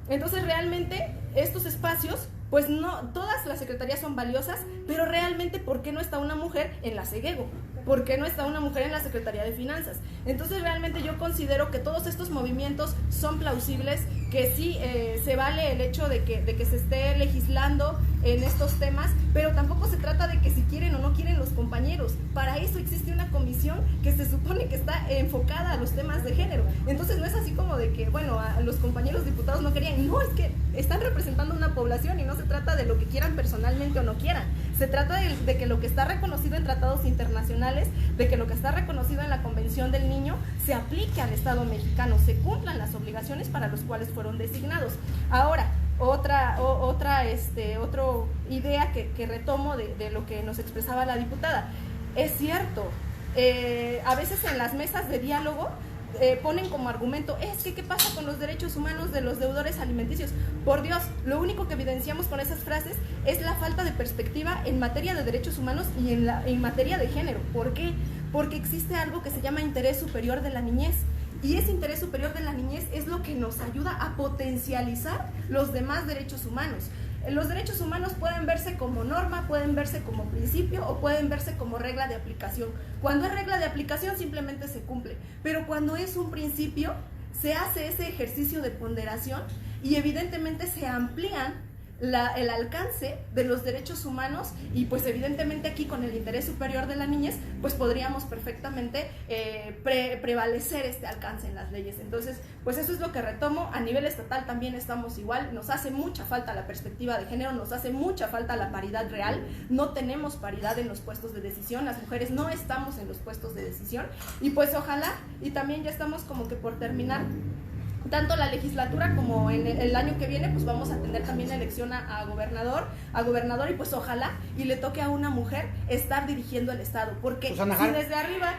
Entonces, realmente, estos espacios, pues no, todas las secretarías son valiosas, pero realmente, ¿por qué no está una mujer en la SEGEGO? ¿Por qué no está una mujer en la Secretaría de Finanzas? Entonces, realmente yo considero que todos estos movimientos son plausibles, que sí se vale el hecho de que se esté legislando en estos temas, pero tampoco se trata de que si quieren o no quieren los compañeros. Para eso existe una comisión que se supone que está enfocada a los temas de género. Entonces, no es así como de que, bueno, a los compañeros diputados no querían. No, es que están representando una población y no se trata de lo que quieran personalmente o no quieran. Se trata de que lo que está reconocido en tratados internacionales, de que lo que está reconocido en la Convención del Niño se aplique al Estado mexicano, se cumplan las obligaciones para los cuales fueron designados. Ahora, otra idea que retomo de lo que nos expresaba la diputada. Es cierto, a veces en las mesas de diálogo ponen como argumento, es que ¿qué pasa con los derechos humanos de los deudores alimenticios? Por Dios, lo único que evidenciamos con esas frases es la falta de perspectiva en materia de derechos humanos y en materia de género. ¿Por qué? Porque existe algo que se llama interés superior de la niñez. Y ese interés superior de la niñez es lo que nos ayuda a potencializar los demás derechos humanos. Los derechos humanos pueden verse como norma, pueden verse como principio o pueden verse como regla de aplicación. Cuando es regla de aplicación simplemente se cumple, pero cuando es un principio se hace ese ejercicio de ponderación y evidentemente se amplían el alcance de los derechos humanos y pues evidentemente aquí con el interés superior de la niñez pues podríamos perfectamente prevalecer este alcance en las leyes. Entonces pues eso es lo que retomo. A nivel estatal también estamos igual, nos hace mucha falta la perspectiva de género, nos hace mucha falta la paridad real, no tenemos paridad en los puestos de decisión, las mujeres no estamos en los puestos de decisión y pues ojalá, y también ya estamos como que por terminar tanto la legislatura como en el año que viene pues vamos a tener también la elección a gobernador y pues ojalá y le toque a una mujer estar dirigiendo el estado, porque si desde arriba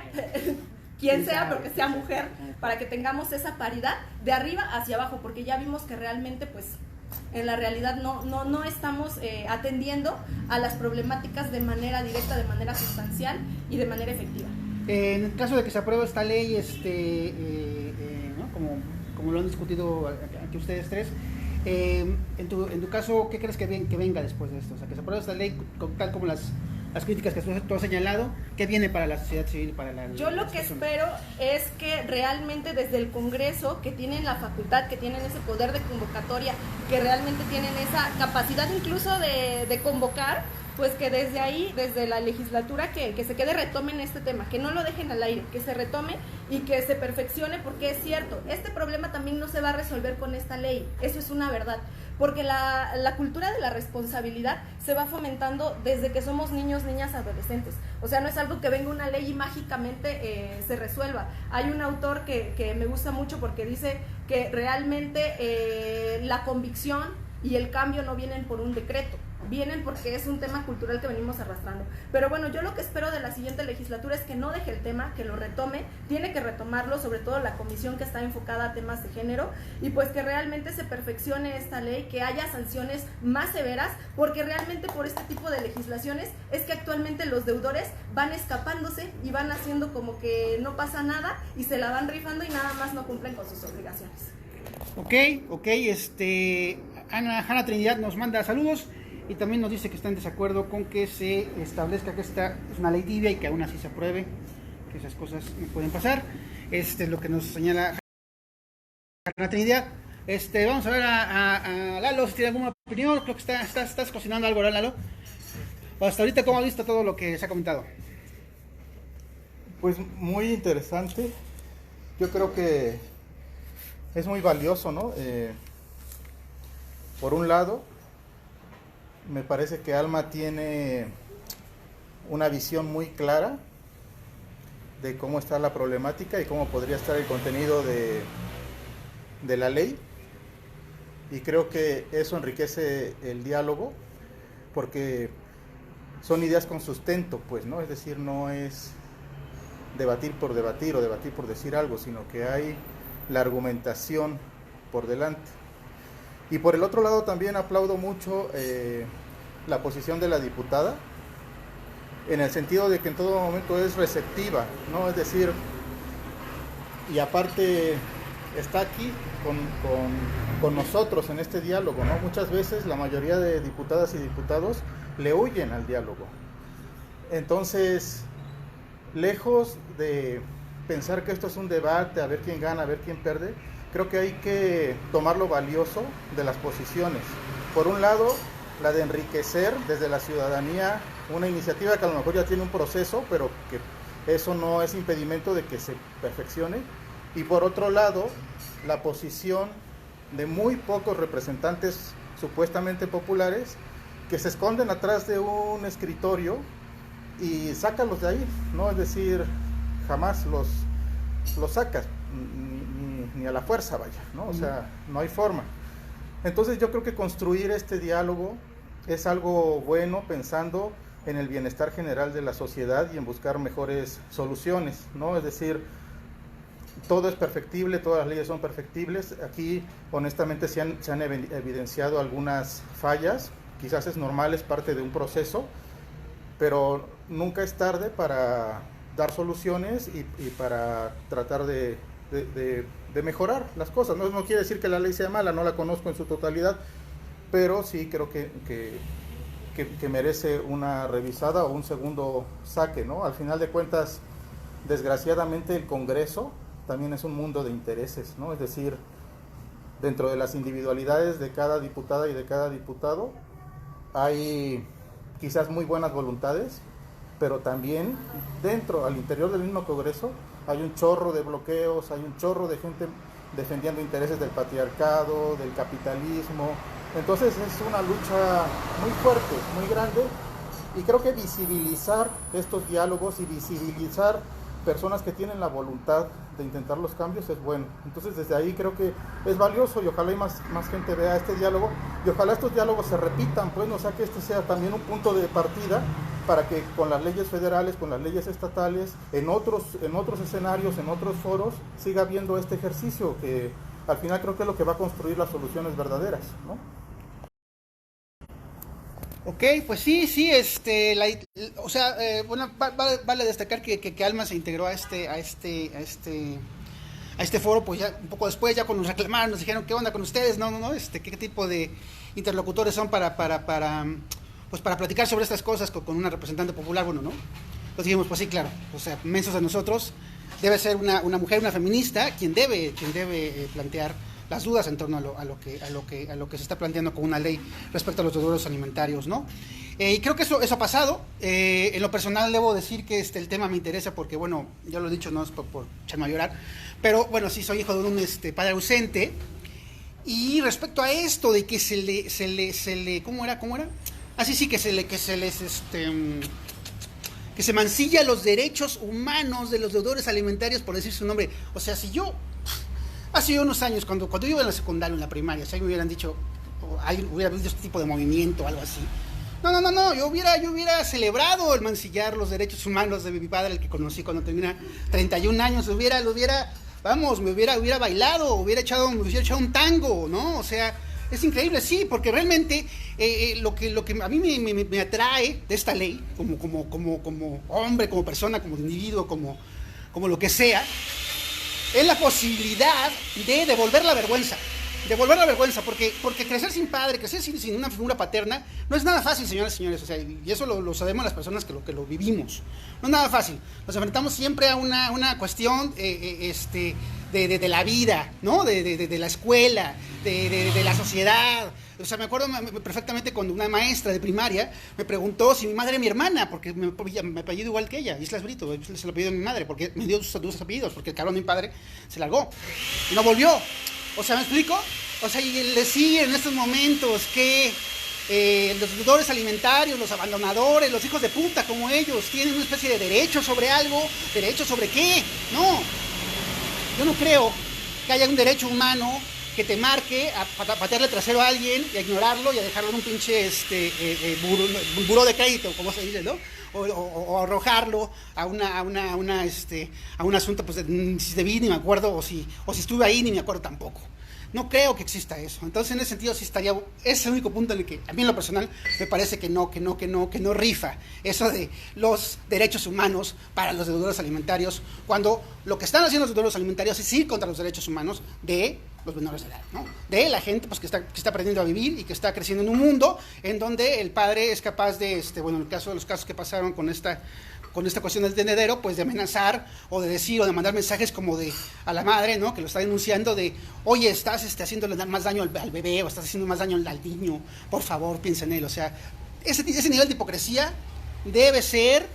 quien sea, pero que sea mujer, para que tengamos esa paridad de arriba hacia abajo, porque ya vimos que realmente pues en la realidad no estamos atendiendo a las problemáticas de manera directa, de manera sustancial y de manera efectiva. En el caso de que se apruebe esta ley, ¿no? como lo han discutido aquí ustedes tres, en tu caso, ¿qué crees que venga después de esto? O sea, que se apruebe esta ley tal como las críticas que tú has señalado, ¿qué viene para la sociedad civil? Yo lo que espero es que realmente desde el Congreso, que tienen la facultad, que tienen ese poder de convocatoria, que realmente tienen esa capacidad incluso de convocar, pues que desde ahí, desde la legislatura, que se quede, retomen este tema, que no lo dejen al aire, que se retome y que se perfeccione, porque es cierto, este problema también no se va a resolver con esta ley, eso es una verdad, porque la cultura de la responsabilidad se va fomentando desde que somos niños, niñas, adolescentes. O sea, no es algo que venga una ley y mágicamente se resuelva. Hay un autor que me gusta mucho porque dice que realmente la convicción y el cambio no vienen por un decreto, vienen porque es un tema cultural que venimos arrastrando. Pero bueno, yo lo que espero de la siguiente legislatura es que no deje el tema, que lo retome, tiene que retomarlo, sobre todo la comisión que está enfocada a temas de género, y pues que realmente se perfeccione esta ley, que haya sanciones más severas, porque realmente por este tipo de legislaciones es que actualmente los deudores van escapándose y van haciendo como que no pasa nada y se la van rifando y nada más no cumplen con sus obligaciones. Ok, Hanna Trinidad nos manda saludos y también nos dice que está en desacuerdo con que se establezca que esta es una ley tibia y que aún así se apruebe, que esas cosas no pueden pasar. Es lo que nos señala Hanna Trinidad. Vamos a ver a Lalo si tiene alguna opinión. Creo que estás cocinando algo, ¿verdad, Lalo? Hasta ahorita, ¿cómo has visto todo lo que se ha comentado? Pues muy interesante. Yo creo que es muy valioso, ¿no? Por un lado, me parece que Alma tiene una visión muy clara de cómo está la problemática y cómo podría estar el contenido de la ley. Y creo que eso enriquece el diálogo, porque son ideas con sustento, pues, ¿no? Es decir, no es debatir por debatir o debatir por decir algo, sino que hay la argumentación por delante. Y por el otro lado también aplaudo mucho la posición de la diputada, en el sentido de que en todo momento es receptiva, ¿no? Es decir, y aparte está aquí con nosotros en este diálogo, ¿no? Muchas veces la mayoría de diputadas y diputados le huyen al diálogo. Entonces, lejos de pensar que esto es un debate, a ver quién gana, a ver quién pierde, creo que hay que tomar lo valioso de las posiciones. Por un lado, la de enriquecer desde la ciudadanía una iniciativa que a lo mejor ya tiene un proceso, pero que eso no es impedimento de que se perfeccione. Y por otro lado, la posición de muy pocos representantes supuestamente populares que se esconden atrás de un escritorio y sácalos de ahí, ¿no? Es decir, jamás los sacas, ni a la fuerza, vaya, ¿no? O sea, no hay forma. Entonces yo creo que construir este diálogo es algo bueno, pensando en el bienestar general de la sociedad y en buscar mejores soluciones, ¿no? Es decir, todo es perfectible, todas las leyes son perfectibles. Aquí, honestamente, se han evidenciado algunas fallas, quizás es normal, es parte de un proceso, pero nunca es tarde para dar soluciones y para tratar de mejorar las cosas. No quiere decir que la ley sea mala, no la conozco en su totalidad, pero sí creo que merece una revisada o un segundo saque, ¿no? Al final de cuentas, desgraciadamente, el Congreso también es un mundo de intereses, ¿no? Es decir, dentro de las individualidades de cada diputada y de cada diputado hay quizás muy buenas voluntades, pero también al interior del mismo Congreso hay un chorro de bloqueos, hay un chorro de gente defendiendo intereses del patriarcado, del capitalismo. Entonces es una lucha muy fuerte, muy grande, y creo que visibilizar estos diálogos y visibilizar personas que tienen la voluntad de intentar los cambios es bueno. Entonces desde ahí creo que es valioso, y ojalá más gente vea este diálogo, y ojalá estos diálogos se repitan, pues, o sea, que este sea también un punto de partida para que con las leyes federales, con las leyes estatales, en otros escenarios, en otros foros, siga habiendo este ejercicio que al final creo que es lo que va a construir las soluciones verdaderas, ¿no? Ok, pues sí, bueno, vale destacar que Alma se integró a este foro, pues ya un poco después, ya cuando nos reclamaron, nos dijeron, ¿qué onda con ustedes? No, ¿qué tipo de interlocutores son para platicar sobre estas cosas con una representante popular? Bueno, ¿no? Entonces dijimos, pues sí, claro, o sea, mensos de nosotros, debe ser una mujer, una feminista, quien debe plantear las dudas en torno a lo que se está planteando con una ley respecto a los deudores alimentarios, ¿no? Y creo que eso ha pasado. En lo personal debo decir que el tema me interesa porque, bueno, ya lo he dicho, no es por echarme a llorar, pero bueno, sí soy hijo de un padre ausente. Y respecto a esto de que se le ¿cómo era? Sí, que se mancilla los derechos humanos de los deudores alimentarios por decir su nombre. O sea, si yo hace unos años, cuando yo iba en la secundaria, en la primaria, si me hubieran dicho, hubiera habido este tipo de movimiento o algo así, No, yo hubiera celebrado el mancillar los derechos humanos de mi padre, el que conocí cuando tenía 31 años, me hubiera bailado, me hubiera echado un tango, ¿no? O sea, es increíble, sí, porque realmente lo que a mí me atrae de esta ley, como hombre, como persona, como individuo, como lo que sea, es la posibilidad de devolver la vergüenza, porque crecer sin padre, crecer sin una figura paterna, no es nada fácil, señoras y señores, o sea, y eso lo sabemos las personas que lo vivimos, no es nada fácil, nos enfrentamos siempre a una cuestión de la vida, ¿no? De la escuela, de la sociedad. O sea, me acuerdo perfectamente cuando una maestra de primaria me preguntó si mi madre era mi hermana, porque me apellido igual que ella, Islas Brito, se lo apellido de mi madre, porque me dio sus dos apellidos, porque el cabrón de mi padre se largó y no volvió. O sea, ¿me explico? O sea, y le siguen en estos momentos que los deudores alimentarios, los abandonadores, los hijos de puta como ellos, tienen una especie de derecho sobre algo. ¿Derecho sobre qué? No. Yo no creo que haya un derecho humano que te marque a patearle el trasero a alguien y a ignorarlo y a dejarlo en un pinche buró de crédito, como se dice, ¿no? O arrojarlo a un asunto pues si debí ni me acuerdo o si estuve ahí ni me acuerdo tampoco. No creo que exista eso. Entonces, en ese sentido, sí estaría. Ese es el único punto en el que, a mí en lo personal, me parece que no rifa eso de los derechos humanos para los deudores alimentarios, cuando lo que están haciendo los deudores alimentarios es ir contra los derechos humanos de los menores de edad, ¿no? De la gente pues que está aprendiendo a vivir y que está creciendo en un mundo en donde el padre es capaz de, en el caso de los casos que pasaron con esta cuestión del tendedero, pues de amenazar o de decir o de mandar mensajes como a la madre, ¿no? Que lo está denunciando de, oye, estás haciéndole más daño al bebé o estás haciendo más daño al niño, por favor, piensa en él. O sea, ese nivel de hipocresía debe ser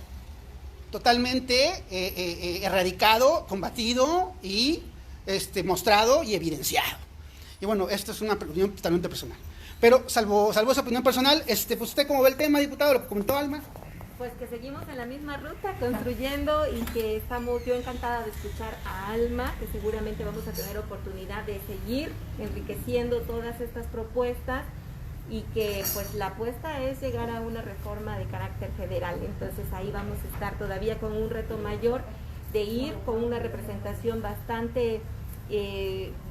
totalmente erradicado, combatido y mostrado y evidenciado. Y bueno, esto es una opinión totalmente personal. Pero salvo esa opinión personal, pues usted cómo ve el tema, diputado, lo que comentó Alma. Pues que seguimos en la misma ruta, construyendo, y que yo encantada de escuchar a Alma, que seguramente vamos a tener oportunidad de seguir enriqueciendo todas estas propuestas, y que pues la apuesta es llegar a una reforma de carácter federal. Entonces ahí vamos a estar todavía con un reto mayor de ir con una representación bastante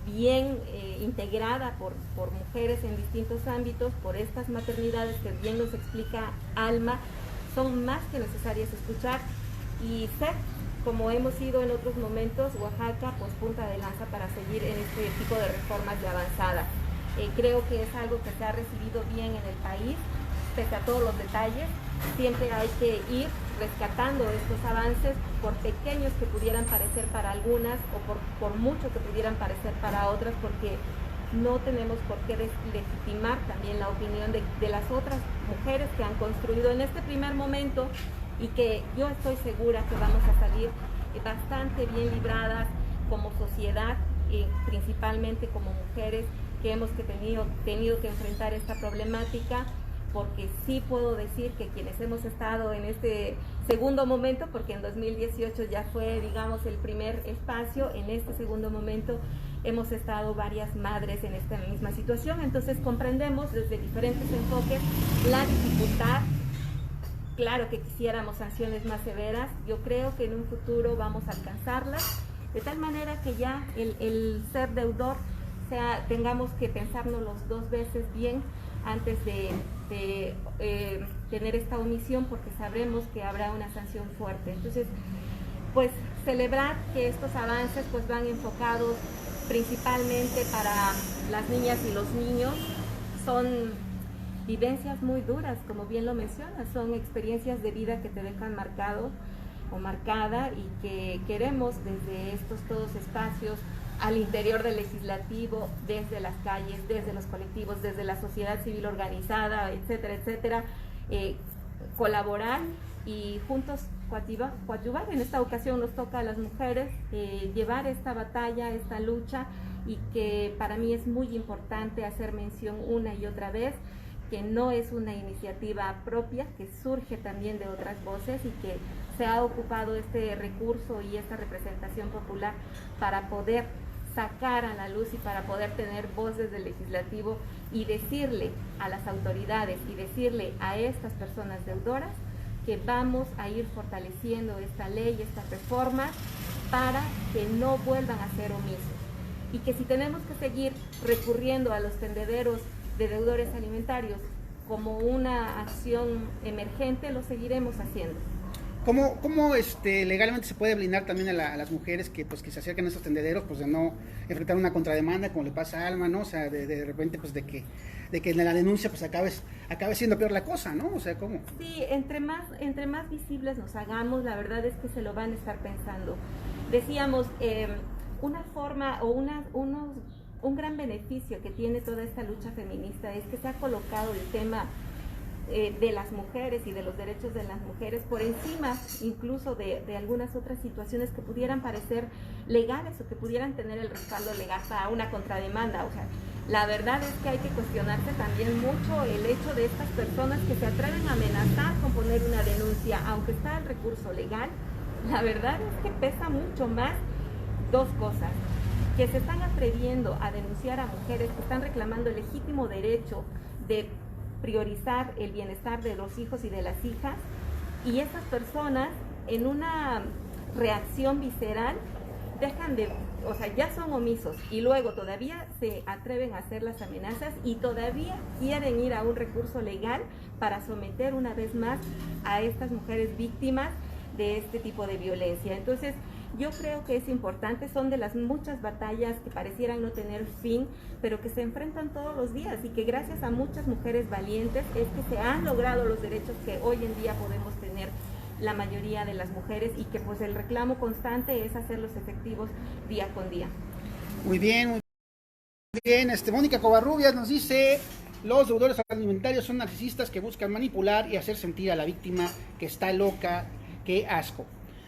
bien integrada por mujeres en distintos ámbitos, por estas maternidades que bien nos explica Alma, son más que necesarias escuchar, y ser, como hemos sido en otros momentos, Oaxaca, pues punta de lanza para seguir en este tipo de reformas de avanzada. Creo que es algo que se ha recibido bien en el país, pese a todos los detalles. Siempre hay que ir rescatando estos avances, por pequeños que pudieran parecer para algunas o por mucho que pudieran parecer para otras, porque no tenemos por qué deslegitimar también la opinión de las otras mujeres que han construido en este primer momento, y que yo estoy segura que vamos a salir bastante bien libradas como sociedad, principalmente como mujeres que hemos tenido que enfrentar esta problemática, porque sí puedo decir que quienes hemos estado en este segundo momento, porque en 2018 ya fue, digamos, el primer espacio, en este segundo momento hemos estado varias madres en esta misma situación. Entonces comprendemos desde diferentes enfoques la dificultad. Claro que quisiéramos sanciones más severas, yo creo que en un futuro vamos a alcanzarlas, de tal manera que ya el ser deudor tengamos que pensárnoslo dos veces bien antes de tener esta omisión, porque sabremos que habrá una sanción fuerte. Entonces, pues celebrar que estos avances pues van enfocados principalmente para las niñas y los niños. Son vivencias muy duras, como bien lo mencionas, son experiencias de vida que te dejan marcado o marcada, y que queremos desde estos todos espacios, al interior del legislativo, desde las calles, desde los colectivos, desde la sociedad civil organizada, etcétera, etcétera, colaborar y juntos coadyuvar. En esta ocasión nos toca a las mujeres llevar esta batalla, esta lucha, y que para mí es muy importante hacer mención una y otra vez que no es una iniciativa propia, que surge también de otras voces, y que se ha ocupado este recurso y esta representación popular para poder sacar a la luz y para poder tener voz desde el legislativo y decirle a las autoridades y decirle a estas personas deudoras que vamos a ir fortaleciendo esta ley, estas reformas, para que no vuelvan a ser omisos. Y que si tenemos que seguir recurriendo a los tendederos de deudores alimentarios como una acción emergente, lo seguiremos haciendo. ¿Cómo legalmente se puede blindar también a las mujeres que se acercan a esos tendederos, pues de no enfrentar una contrademanda como le pasa a Alma, ¿no? O sea, de repente pues de que en la denuncia pues acabe siendo peor la cosa, ¿no? O sea, ¿cómo? Sí, entre más visibles nos hagamos, la verdad es que se lo van a estar pensando. Decíamos, una forma o un gran beneficio que tiene toda esta lucha feminista es que se ha colocado el tema de las mujeres y de los derechos de las mujeres por encima incluso de algunas otras situaciones que pudieran parecer legales o que pudieran tener el respaldo legal para una contrademanda. O sea, la verdad es que hay que cuestionarse también mucho el hecho de estas personas que se atreven a amenazar con poner una denuncia, aunque está el recurso legal. La verdad es que pesa mucho más dos cosas: que se están atreviendo a denunciar a mujeres que están reclamando el legítimo derecho de priorizar el bienestar de los hijos y de las hijas, y esas personas en una reacción visceral ya son omisos y luego todavía se atreven a hacer las amenazas y todavía quieren ir a un recurso legal para someter una vez más a estas mujeres víctimas de este tipo de violencia. Entonces, yo creo que es importante, son de las muchas batallas que parecieran no tener fin, pero que se enfrentan todos los días y que gracias a muchas mujeres valientes es que se han logrado los derechos que hoy en día podemos tener la mayoría de las mujeres y que pues el reclamo constante es hacerlos efectivos día con día. Muy bien. Mónica Covarrubias nos dice: los deudores alimentarios son narcisistas que buscan manipular y hacer sentir a la víctima que está loca. Qué asco.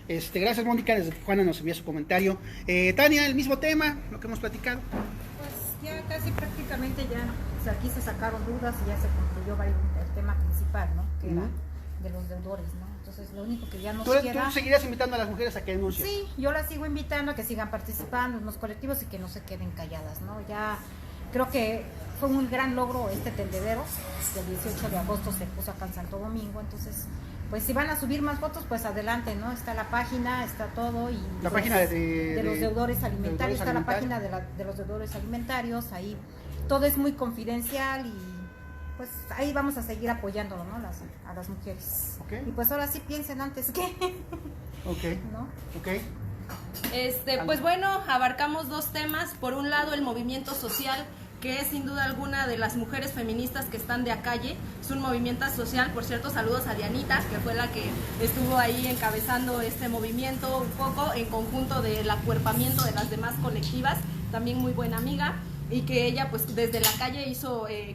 Gracias, Mónica, desde Tijuana nos envía su comentario. Tania, el mismo tema, lo que hemos platicado. Pues ya casi prácticamente aquí se sacaron dudas y ya se concluyó el tema principal, ¿no? Que era de los deudores, ¿no? Entonces lo único que ya nos queda... ¿Tú seguirías invitando a las mujeres a que denuncien? Sí, yo las sigo invitando a que sigan participando en los colectivos y que no se queden calladas, ¿no? Ya creo que fue un gran logro este tendedero, que el 18 de agosto se puso acá en Santo Domingo, entonces... Pues si van a subir más fotos, pues adelante, ¿no? Está la página, está todo. Y la página de los deudores alimentarios, está la página de los deudores alimentarios, ahí todo es muy confidencial y pues ahí vamos a seguir apoyándolo, ¿no? A las mujeres. Okay. Y pues ahora sí piensen antes que... Ok. ¿No? Ok. Pues bueno, abarcamos dos temas. Por un lado, el movimiento social, que es sin duda alguna de las mujeres feministas que están de a calle. Es un movimiento social, por cierto, saludos a Dianita, que fue la que estuvo ahí encabezando este movimiento un poco en conjunto del acuerpamiento de las demás colectivas, también muy buena amiga, y que ella pues desde la calle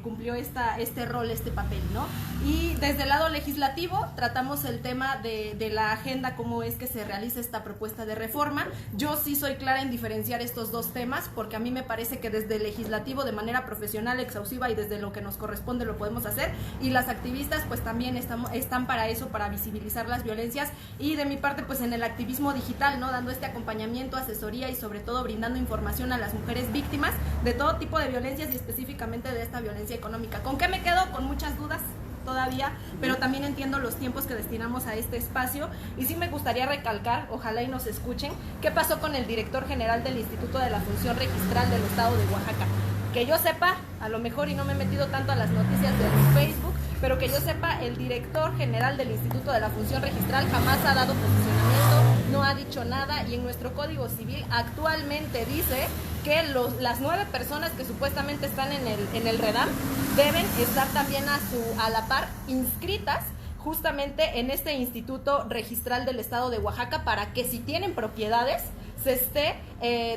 cumplió este rol, este papel, ¿no? Y desde el lado legislativo tratamos el tema de la agenda, cómo es que se realiza esta propuesta de reforma. Yo sí soy clara en diferenciar estos dos temas, porque a mí me parece que desde el legislativo de manera profesional, exhaustiva y desde lo que nos corresponde lo podemos hacer, y las activistas pues también están para eso, para visibilizar las violencias, y de mi parte pues en el activismo digital, ¿no? Dando este acompañamiento, asesoría y sobre todo brindando información a las mujeres víctimas de todo tipo de violencias y específicamente de esta violencia económica. ¿Con qué me quedo? Con muchas dudas todavía, pero también entiendo los tiempos que destinamos a este espacio y sí me gustaría recalcar, ojalá y nos escuchen, qué pasó con el director general del Instituto de la Función Registral del Estado de Oaxaca. Que yo sepa, a lo mejor y no me he metido tanto a las noticias de Facebook, pero que yo sepa, el director general del Instituto de la Función Registral jamás ha dado posicionamiento, no ha dicho nada, y en nuestro Código Civil actualmente dice que las 9 personas que supuestamente están en el REDAM deben estar también a la par inscritas justamente en este Instituto Registral del Estado de Oaxaca, para que si tienen propiedades se esté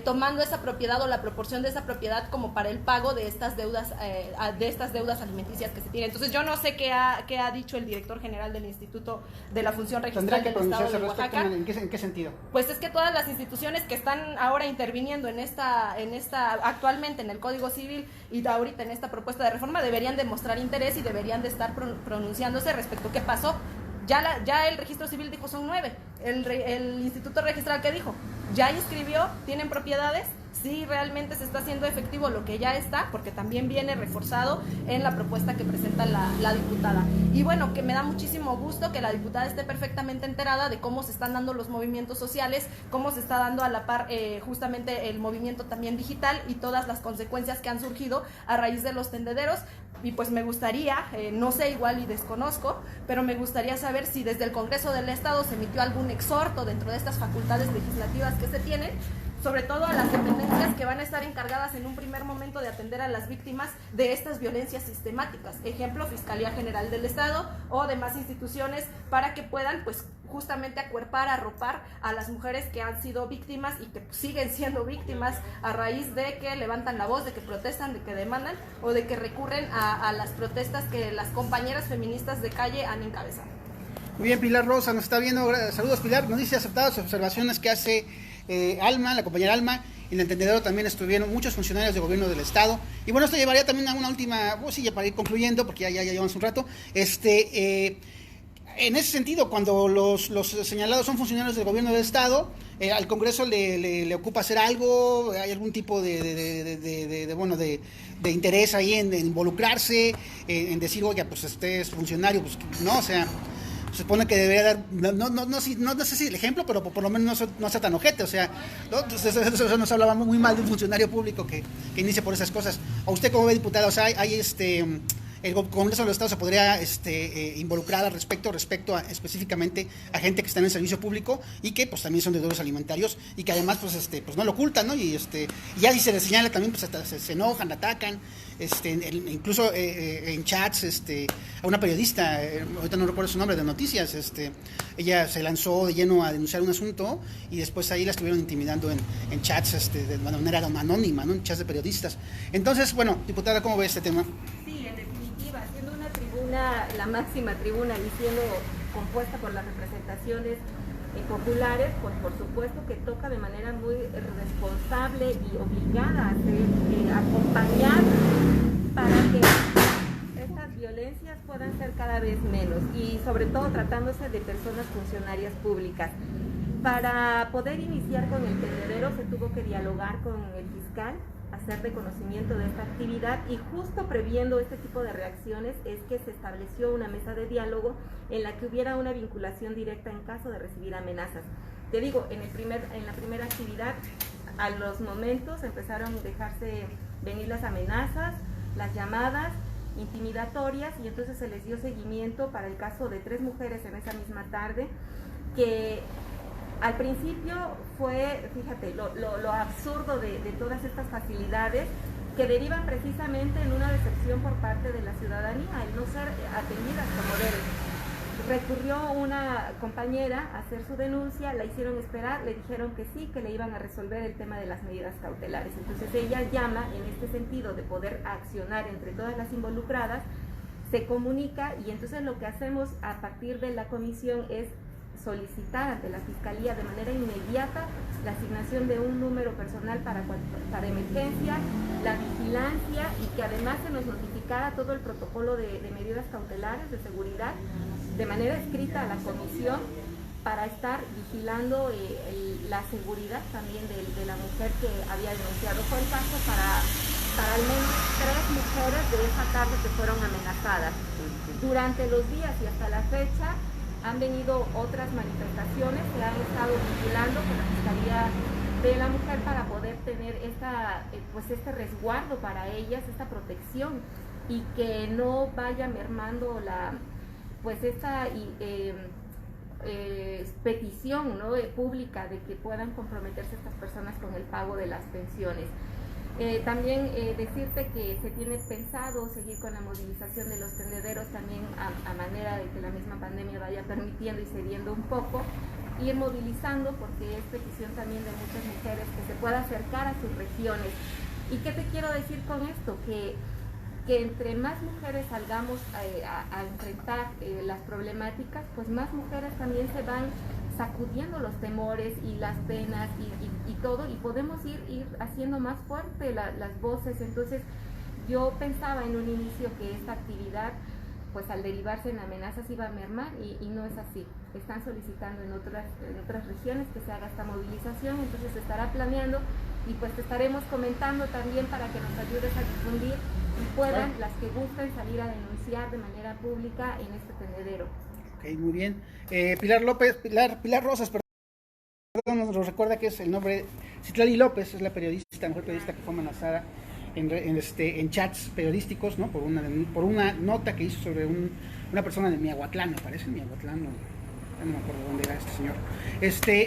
tomando esa propiedad o la proporción de esa propiedad como para el pago de estas deudas alimenticias que se tienen. Entonces yo no sé qué ha dicho el director general del Instituto de la Función Registral del Estado de Oaxaca. ¿En qué sentido? Pues es que todas las instituciones que están ahora interviniendo en esta actualmente en el Código Civil y ahorita en esta propuesta de reforma deberían demostrar interés y deberían de estar pronunciándose respecto a qué pasó. Ya el registro civil dijo son 9. El instituto registral, ¿qué dijo? Ya inscribió, tienen propiedades, si realmente se está haciendo efectivo lo que ya está, porque también viene reforzado en la propuesta que presenta la diputada. Y bueno, que me da muchísimo gusto que la diputada esté perfectamente enterada de cómo se están dando los movimientos sociales, cómo se está dando a la par justamente el movimiento también digital y todas las consecuencias que han surgido a raíz de los tendederos. Y pues me gustaría, no sé, igual y desconozco, pero me gustaría saber si desde el Congreso del Estado se emitió algún exhorto dentro de estas facultades legislativas que se tienen, sobre todo a las dependencias que van a estar encargadas en un primer momento de atender a las víctimas de estas violencias sistemáticas. Ejemplo, Fiscalía General del Estado o demás instituciones, para que puedan pues justamente acuerpar, arropar a las mujeres que han sido víctimas y que siguen siendo víctimas a raíz de que levantan la voz, de que protestan, de que demandan o de que recurren a las protestas que las compañeras feministas de calle han encabezado. Muy bien, Pilar Rosa nos está viendo. Saludos, Pilar. Nos dice aceptadas observaciones que hace Alma, la compañera Alma. En el tendedero también estuvieron muchos funcionarios de gobierno del Estado. Y bueno, esto llevaría también a una última, ya para ir concluyendo, porque ya llevamos un rato. En ese sentido, cuando los señalados son funcionarios del gobierno del Estado, al Congreso le ocupa hacer algo, hay algún tipo de interés ahí en involucrarse, en decir, oiga, pues usted es funcionario, pues no, o sea, se supone que debería dar, no sé si el ejemplo, pero por lo menos no sea tan ojete, o sea, eso nos hablaba muy mal de un funcionario público que inicie por esas cosas. ¿A usted como ve, diputada, o sea, el Congreso del Estado se podría involucrar respecto a, específicamente a gente que está en el servicio público y que pues también son deudores alimentarios y que además pues no lo ocultan, ¿no? Y ya si se les señala también pues hasta se enojan, atacan, incluso en chats a una periodista, ahorita no recuerdo su nombre, de noticias, ella se lanzó de lleno a denunciar un asunto y después ahí la estuvieron intimidando en chats de manera anónima, ¿no? En chats de periodistas. Entonces, bueno, diputada, ¿cómo ve este tema? La máxima tribuna y siendo compuesta por las representaciones populares, pues por supuesto que toca de manera muy responsable y obligada a acompañar para que estas violencias puedan ser cada vez menos y sobre todo tratándose de personas funcionarias públicas. Para poder iniciar con el tendedero se tuvo que dialogar con el fiscal, hacer de conocimiento de esta actividad y justo previendo este tipo de reacciones es que se estableció una mesa de diálogo en la que hubiera una vinculación directa en caso de recibir amenazas. Te digo, en la primera actividad, a los momentos empezaron a dejarse venir las amenazas, las llamadas intimidatorias y entonces se les dio seguimiento para el caso de 3 mujeres en esa misma tarde que al principio fue, fíjate, lo absurdo de todas estas facilidades que derivan precisamente en una decepción por parte de la ciudadanía, el no ser atendidas como deben. Recurrió una compañera a hacer su denuncia, la hicieron esperar, le dijeron que sí, que le iban a resolver el tema de las medidas cautelares. Entonces ella llama en este sentido de poder accionar entre todas las involucradas, se comunica y entonces lo que hacemos a partir de la comisión es solicitar ante la Fiscalía de manera inmediata la asignación de un número personal para emergencia, la vigilancia y que además se nos notificara todo el protocolo de medidas cautelares de seguridad de manera escrita a la comisión para estar vigilando la seguridad también de la mujer que había denunciado. Fue el caso para al menos 3 mujeres de esa tarde que fueron amenazadas. Durante los días y hasta la fecha han venido otras manifestaciones que han estado vigilando con la Fiscalía de la Mujer para poder tener este resguardo para ellas, esta protección y que no vaya mermando esta petición, ¿no?, pública de que puedan comprometerse estas personas con el pago de las pensiones. También decirte que se tiene pensado seguir con la movilización de los tendederos también a manera de que la misma pandemia vaya permitiendo y cediendo un poco, ir movilizando porque es petición también de muchas mujeres que se pueda acercar a sus regiones. ¿Y qué te quiero decir con esto? Que entre más mujeres salgamos a enfrentar las problemáticas, pues más mujeres también se van sacudiendo los temores y las penas y todo, y podemos ir haciendo más fuerte las voces. Entonces yo pensaba en un inicio que esta actividad pues al derivarse en amenazas iba a mermar y no es así. Están solicitando en otras regiones que se haga esta movilización, entonces se estará planeando y pues te estaremos comentando también para que nos ayudes a difundir y puedan las que gusten salir a denunciar de manera pública en este tendedero. Ok, muy bien. Pilar Rosas, perdón, nos recuerda que es el nombre, Citlali López, es la periodista, mujer periodista que fue amenazada en chats periodísticos, ¿no? Por una nota que hizo sobre una persona de Miahuatlán, me parece, Miahuatlán, no me acuerdo dónde era este señor.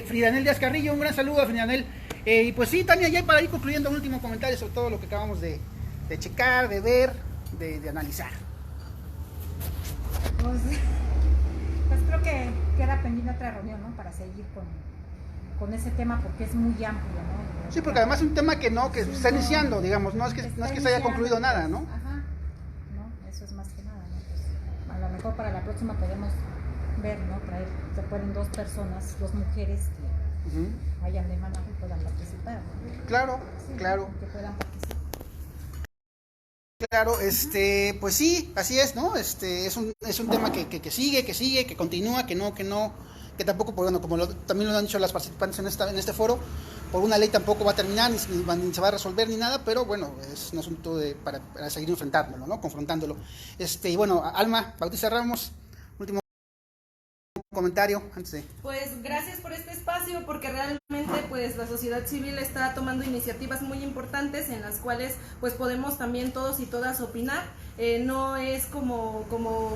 Fridanel Díaz Carrillo, un gran saludo a Fridanel. Y pues sí, Tania, ya para ir concluyendo, un último comentario sobre todo lo que acabamos de checar, de ver, de analizar. Pues creo que queda pendiente otra reunión, ¿no? Para seguir con ese tema, porque es muy amplio, ¿no? Sí, porque además es un tema que se está iniciando, digamos, no es que se haya concluido nada, ¿no? Ajá, no, eso es más que nada, ¿no? Pues, a lo mejor para la próxima podemos ver, ¿no? Se pueden 2 personas, 2 mujeres que vayan de mano y puedan participar, ¿no? Claro, sí, claro. Que puedan participar. Claro, pues sí, así es, ¿no? Es un tema que sigue, que continúa, que tampoco, bueno, como también lo han dicho las participantes en este foro, por una ley tampoco va a terminar, ni se va a resolver ni nada, pero bueno, es un asunto para seguir enfrentándolo, ¿no? Confrontándolo. Y bueno, Alma Bautista Ramos, último comentario antes de... Pues gracias por este espacio, porque realmente pues la sociedad civil está tomando iniciativas muy importantes en las cuales pues podemos también todos y todas opinar. No es como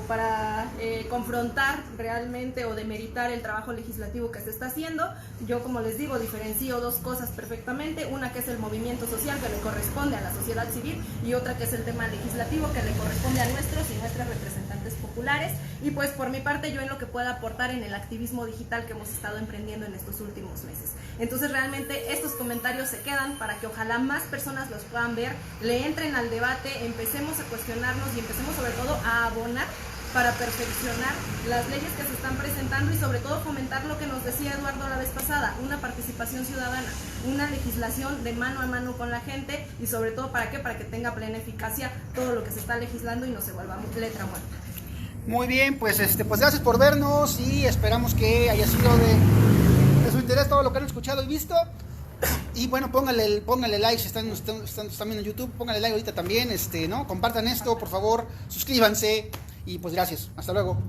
para confrontar realmente o demeritar el trabajo legislativo que se está haciendo. Yo, como les digo, diferencio 2 cosas perfectamente: una que es el movimiento social que le corresponde a la sociedad civil, y otra que es el tema legislativo que le corresponde a nuestros y nuestras representantes populares. Y pues por mi parte, yo en lo que pueda aportar en el activismo digital que hemos estado emprendiendo en estos últimos meses. Entonces realmente estos comentarios se quedan para que ojalá más personas los puedan ver, le entren al debate, empecemos a cuestionarnos y empecemos sobre todo a abonar para perfeccionar las leyes que se están presentando y sobre todo fomentar lo que nos decía Eduardo la vez pasada, una participación ciudadana, una legislación de mano a mano con la gente y sobre todo ¿para qué? Para que tenga plena eficacia todo lo que se está legislando y no se vuelva letra muerta. Muy bien, pues gracias por vernos y esperamos que haya sido de su interés todo lo que han escuchado y visto. Y bueno, póngale like si están también en YouTube, póngale like ahorita también, ¿no? Compartan esto, por favor, suscríbanse y pues gracias. Hasta luego.